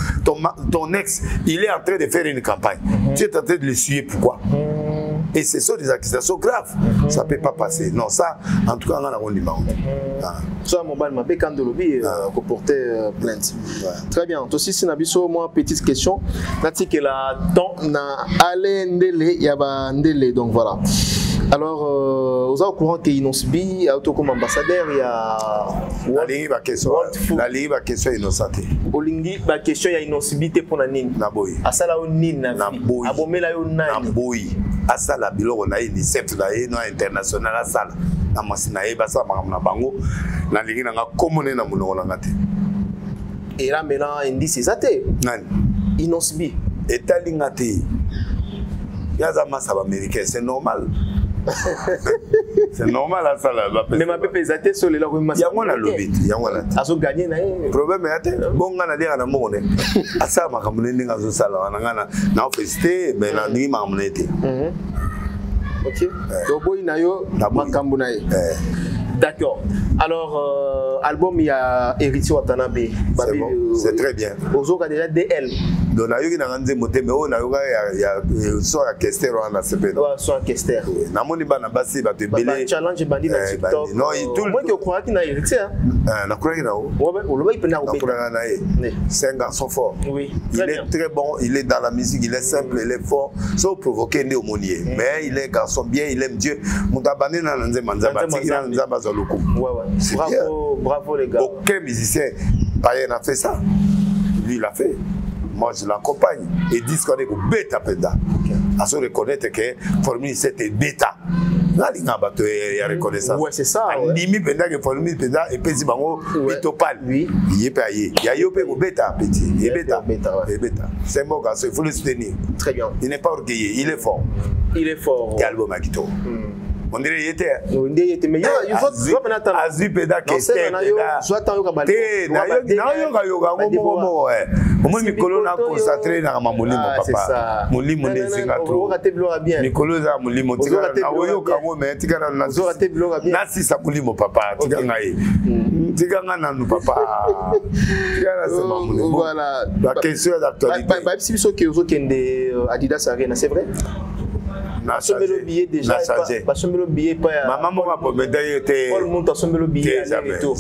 Ton ex, il est en train de faire une campagne. Tu es en train de le suivre, pourquoi? Et ce sont des accusations graves. Ça ne peut pas passer. Non, ça, en tout cas, on a un numéro. Ça, mon bal m'a fait quand de lobby pour porter plainte. Très bien. Aussi, si on moi petite question. Nati que la temps na allé ndele yaba ndele, donc voilà. Alors, vous êtes au courant qu'il y a comme ambassadeur, il y a la ligne va question innocente. Au ligne va question il y a innocité pour la nine. Naboy. Asala o nine na boy. Abomé la yo nine. Naboy. Asala bilo na UNICEF na no international asala. Na masina e basa na bango. Na ligne na komone na munoko na ngate. Et là maintenant indice zate. Nani? Innocité. Et talingate. Yaza masaba américain, c'est normal. C'est normal à ça là. Mais ma pépé zaté sur les logos masaba. Yangwana lobit, yangwana. Aso gagner na ye. Problème yate. Bon ngana dia na mone. Asa makamune ninga zo sala ngana na ofiste mais na ni makamune te. OK. Donc boy na yo makambu na ye. D'accord. Alors, album, il y a Héritier Watanabe. C'est bon, c'est très bien. Ozo a déjà DL. Donc, il y a un moté, mais il y a son orchestre en ACP. Son orchestre. Namoni bana basi ba te belé. Challenge bandi na TikTok. Non, tout le monde croit qu'il a Héritier. Na croit qu'il a. C'est un garçon fort. Oui. Il est très bon, il est dans la musique, il est simple, il est fort, sauf provoquer né aumônier. Mais il est un garçon bien, il aime Dieu. Moutabane na nze manzaba tikina nzaba zaloko. Bravo, bravo les gars. Aucun musicien païen n'a fait ça. Lui, il a fait. Moi, je l'accompagne. Et disent qu'on est au bêta penda. À se reconnaître que Formule 7 est bêta. Là, il y a reconnaissance. Ouais, c'est ça. Nimi penda que Formule penda et pesi bango bitopal. Oui. Il est payé. Il y a yopé au bêta petit. Il est bêta. Il est bêta. C'est un bon garçon. Il faut le soutenir. Très bien. Il n'est pas orgueilleux. Il est fort. Il est fort. Il y a le bon Makito. On dirait qu'il était. On dirait qu'il était. Mais il faut maintenant. Azu peda kester. Soit tant yoka balé. Au moins Mikolo n'a concentré dans ma molimo papa. Molimo ne singa trop. On rate bloga bien. Mikolo za molimo tika na oyo kango mais tika na na. On rate bloga bien. Na si sa molimo papa tika ngai. Tika ngana nu papa. Tika na sa molimo. Voilà. La question d'actualité. Ba si biso ke ozo kende Adidas Arena, c'est vrai? Asombe le billet déjà. Asombe le billet pas. Maman m'a promis d'ailleurs. Tout le monde asombe le billet. Jamais. Tout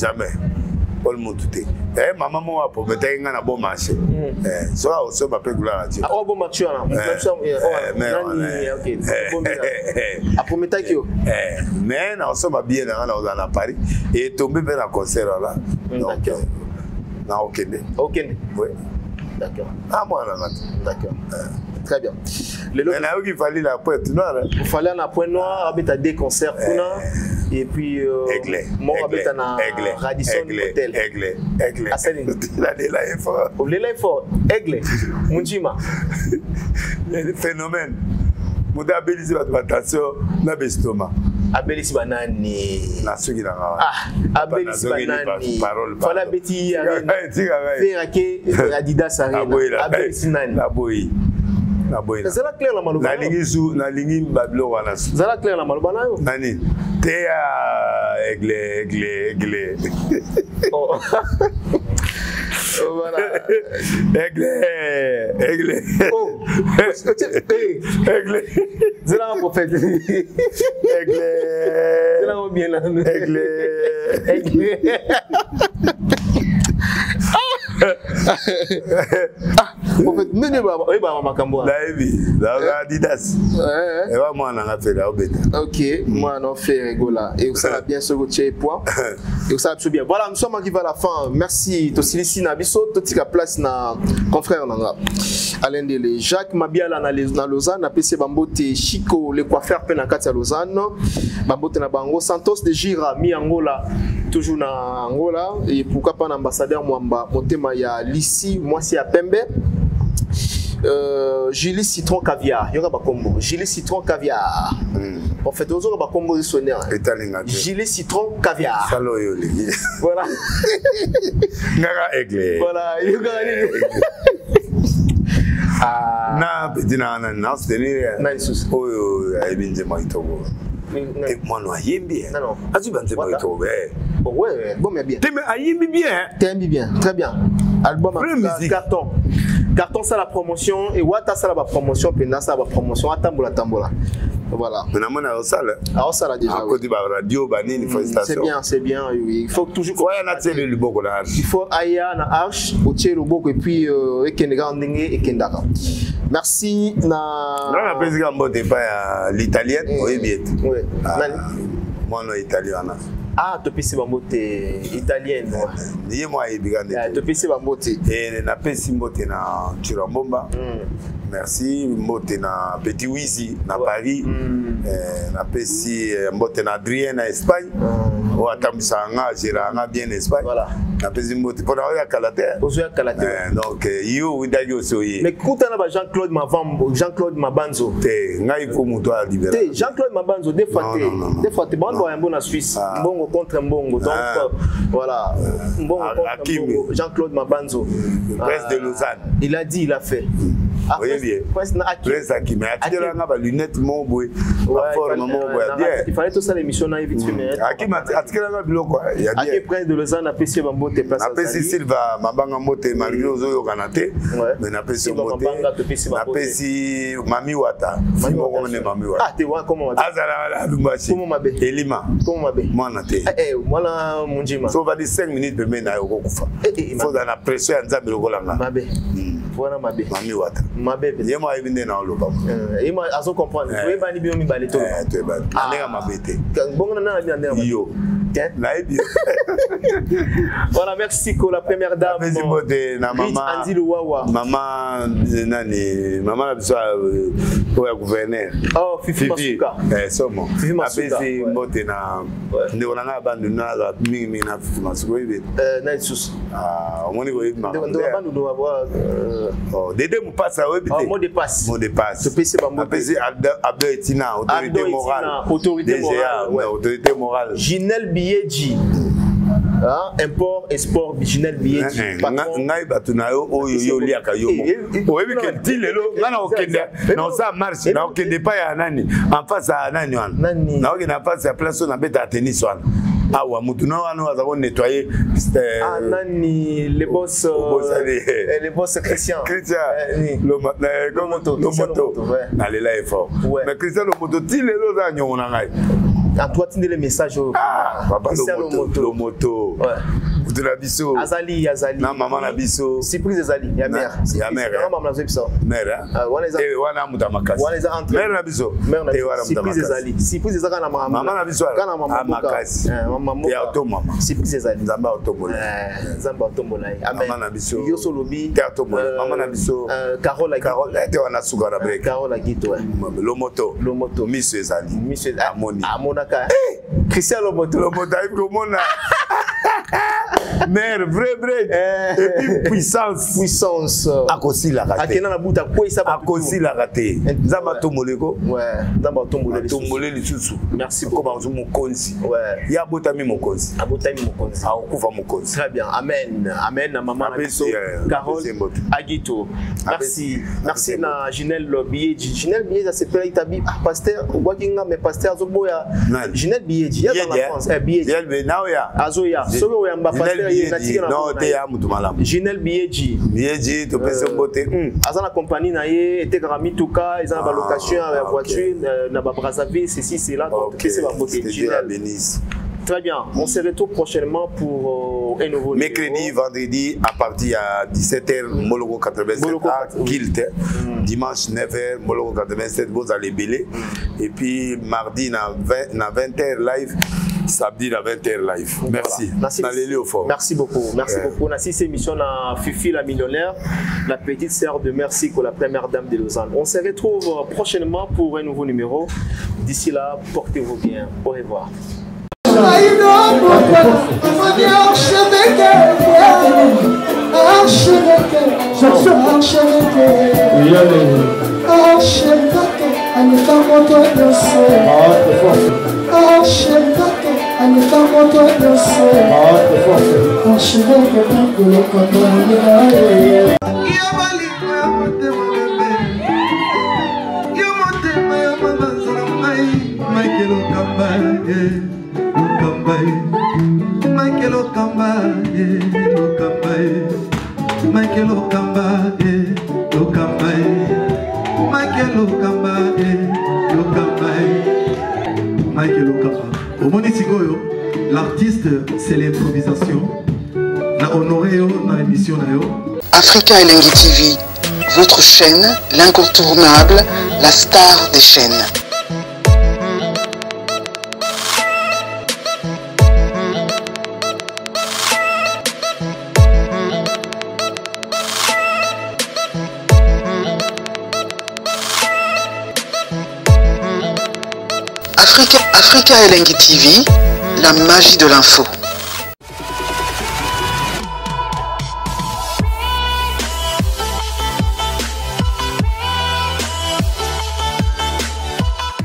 le monde tout est. Maman m'a promis d'ailleurs un bon marché. Soit au sommet après gloire à Dieu. Ah bon marché là. Ok. A promis d'ailleurs. Mais on sommet bien dans à Paris et tombé vers un concert là. Donc non ok. Ok. Oui. D'accord. Ah moi là. D'accord. Très bien. Mais là où il fallait la pointe noire. Il fallait la pointe noire, avec des concerts et puis moi avec un Radisson Hotel. Aigle. Là est fort. Là est fort. Aigle. Munjima. Le phénomène. Mouda Abelisi attention na bestoma. Abelisi banani. Na suki na. Abelisi banani. Fala beti arena. Faire que Adidas Arena. Abelisi nani. La boy. C'est la claire la malouba. Na lingi bablo wana. C'est la claire la malouba na yo. Nani? Théa aigle. Oh. Voilà. Aigle. Oh. Aigle. C'est là un prophète. Aigle. C'est là un bien là. Aigle. Prophète, mais bah makambo. La Adidas. Et va moi on a fait là au bêta. OK, moi on fait rigola et ça va bien se retirer point. Et ça va bien. Voilà, nous sommes arrivés à la fin. Merci Tosilisi Nabiso, totika place na confrère nanga. Alain Dele, Jacques Mabiala na Lausanne, na PC Bambote Chico le coiffeur pe na kati ya Lausanne. Bambote na bango Santos de Gira mi Angola, toujours na Angola et pourquoi pas l'ambassadeur Mwamba Motema ya Lissi, moi c'est à Pembe. Gilet citron caviar. Il y aura pas combo. Gilet citron caviar. En fait, vous aurez pas combo de sonner. Gilet citron caviar. Voilà. Voilà. Na petit na c'est moi non yimbi. Non. As-tu pensé moi to ouais, bon mais bien. Tu me yimbi bien. T'aimes bien, très bien. Album carton. Carton ça la promotion et Wata ça la promotion pena ça la promotion atambola tambola. Voilà. On a ça là. Ah ça là déjà. À côté de la radio banine félicitations. C'est bien. Il faut toujours ouais na télé le boko là. Il faut aya na arche au tché le boko et puis ekenga ndenge ekendaka. Merci na non la président mbote pas l'italienne oui bien. Oui. Moi non italien. Ah, tu peux se bamboter italienne. Ni moi ibigande. Tu peux se bamboter. Et na pesi mbote na Chirambomba. Merci mbote na Petit Wizi na Paris. Na pesi mbote na Adrien na Espagne. O atambisa nga gera nga bien Espagne. Voilà. Na pesi mbote pour la Calater. Ozoya Calater. Donc yo windayo soyi. Mais kuta na ba Jean-Claude Mavambo, Jean-Claude Mabanzo. Te nga il faut muto a libérer. Te Jean-Claude Mabanzo des fois te bande en bon en Suisse. Mbongo contre Mbongo. Donc voilà. Mbongo contre Mbongo. Jean-Claude Mabanzo. Prince de Lausanne. Il a dit, il a fait. Oui bien. Prince Hakim. Il a nga ba lunette mon boy. Il fallait tout ça l'émission na vite fait. Hakim atikela nga biloko. Il a dit Prince de Lausanne a payé Bambote place. A payé Silva Mabanga Mote malgré ozo kanate. Mais na payé Mote. Na payé Mami Wata. Mami Wata. Ah, tu vois comment Azala Lumbashi. Comment mabe? Elima. Comment mabe? Mwana te. Voilà Munjima. So va dire 5 minutes pembe na yoko kufa. Faut dans la pression ya nzambe lokolanga. Mabe. Voilà mabe. Mami Wata. Mabe. Yemo ayibinde na oloba. Yemo azo comprendre. Vous bani bi mi bale to. Tu ba. Ndeka mabete. Bongo na na ndeka. Yo. Voilà, merci pour la première dame. Na maman Andy Luwawa. Maman nani, maman la biso au gouverneur. Oh, Fifi Masuka. Somo. Fifi Masuka. Abesi mbote na ndona na bandu na la mingi na Fifi Masuka ibe. Na isusu. Omoni ko ibe. Ndona bandu do avoir dede mu passa we bite. Mot de passe. Mot de passe. Ce PC ba mot. Abesi Abdo Etina, autorité morale. Autorité morale. Autorité morale. Ginel Biyeji. Import, export, Ginel Biyeji. Ngai batunayo oyo liaka yomo. Oyebi ke tilelo ngana okende. Non ça marche. Na okende pa ya nani. En face à nani wana. Na okende en face à place na beta tennis wana. Awa mutuna wana waza ko nettoyer nani les boss les boss Christian le moto na lela effort mais Christian le moto tilelo za nyona ngai à toi tu les messages papa le moto de la biso Azali na maman na biso surprise Azali ya mère maman na biso mère wana mutamakasi mère na biso surprise Azali surprise Azali na maman na biso kana maman makasi ya auto mama surprise Azali nzamba autombola amen maman na biso yo solobi ya autombola maman na biso Carole te wana suka na break Carole Agito le moto miss Ezali amonaka Christian le moto ayi komona mère vrai et puis puissance akosi la raté akena na buta ko isa akosi la raté nzamba tomoleko nzamba tombolé lisusu merci beaucoup comme on mokonzi ya botami mokonzi akufa mokonzi très bien amen na maman na biso Carole Agito merci na Ginel Biyeji ça s'appelle Itabi pasteur obakinga mais pasteur zoboya Ginel Biyeji ya dans la France Biyeji azoya sobe oyamba pasteur non te ya mutu malamu Ginel Biyeji to pese mbote azana compagnie na ye était ramituka ils ont ba location à voiture na ba Brazzaville ceci c'est là donc c'est ba mbote Ginel bénisse. Très bien, on se retrouve prochainement pour un nouveau mercredi, vendredi à partir de 17h, Mologo 87 à Kilt. Dimanche 9h, Mologo 87, vous allez belé. Et puis mardi, à 20h live. Samedi à 20h live. Merci. Merci beaucoup. Merci beaucoup. On a 6 émissions à Fifi la millionnaire, la petite sœur de Merci, la première dame de Lausanne. On se retrouve prochainement pour un nouveau numéro. D'ici là, portez-vous bien. Au revoir. Archevêque, L'artiste, c'est l'improvisation. Na honoré dans l'émission. Africa Elengi TV, votre chaîne, l'incontournable, la star des chaînes. Africa Elengi TV, la magie de l'info.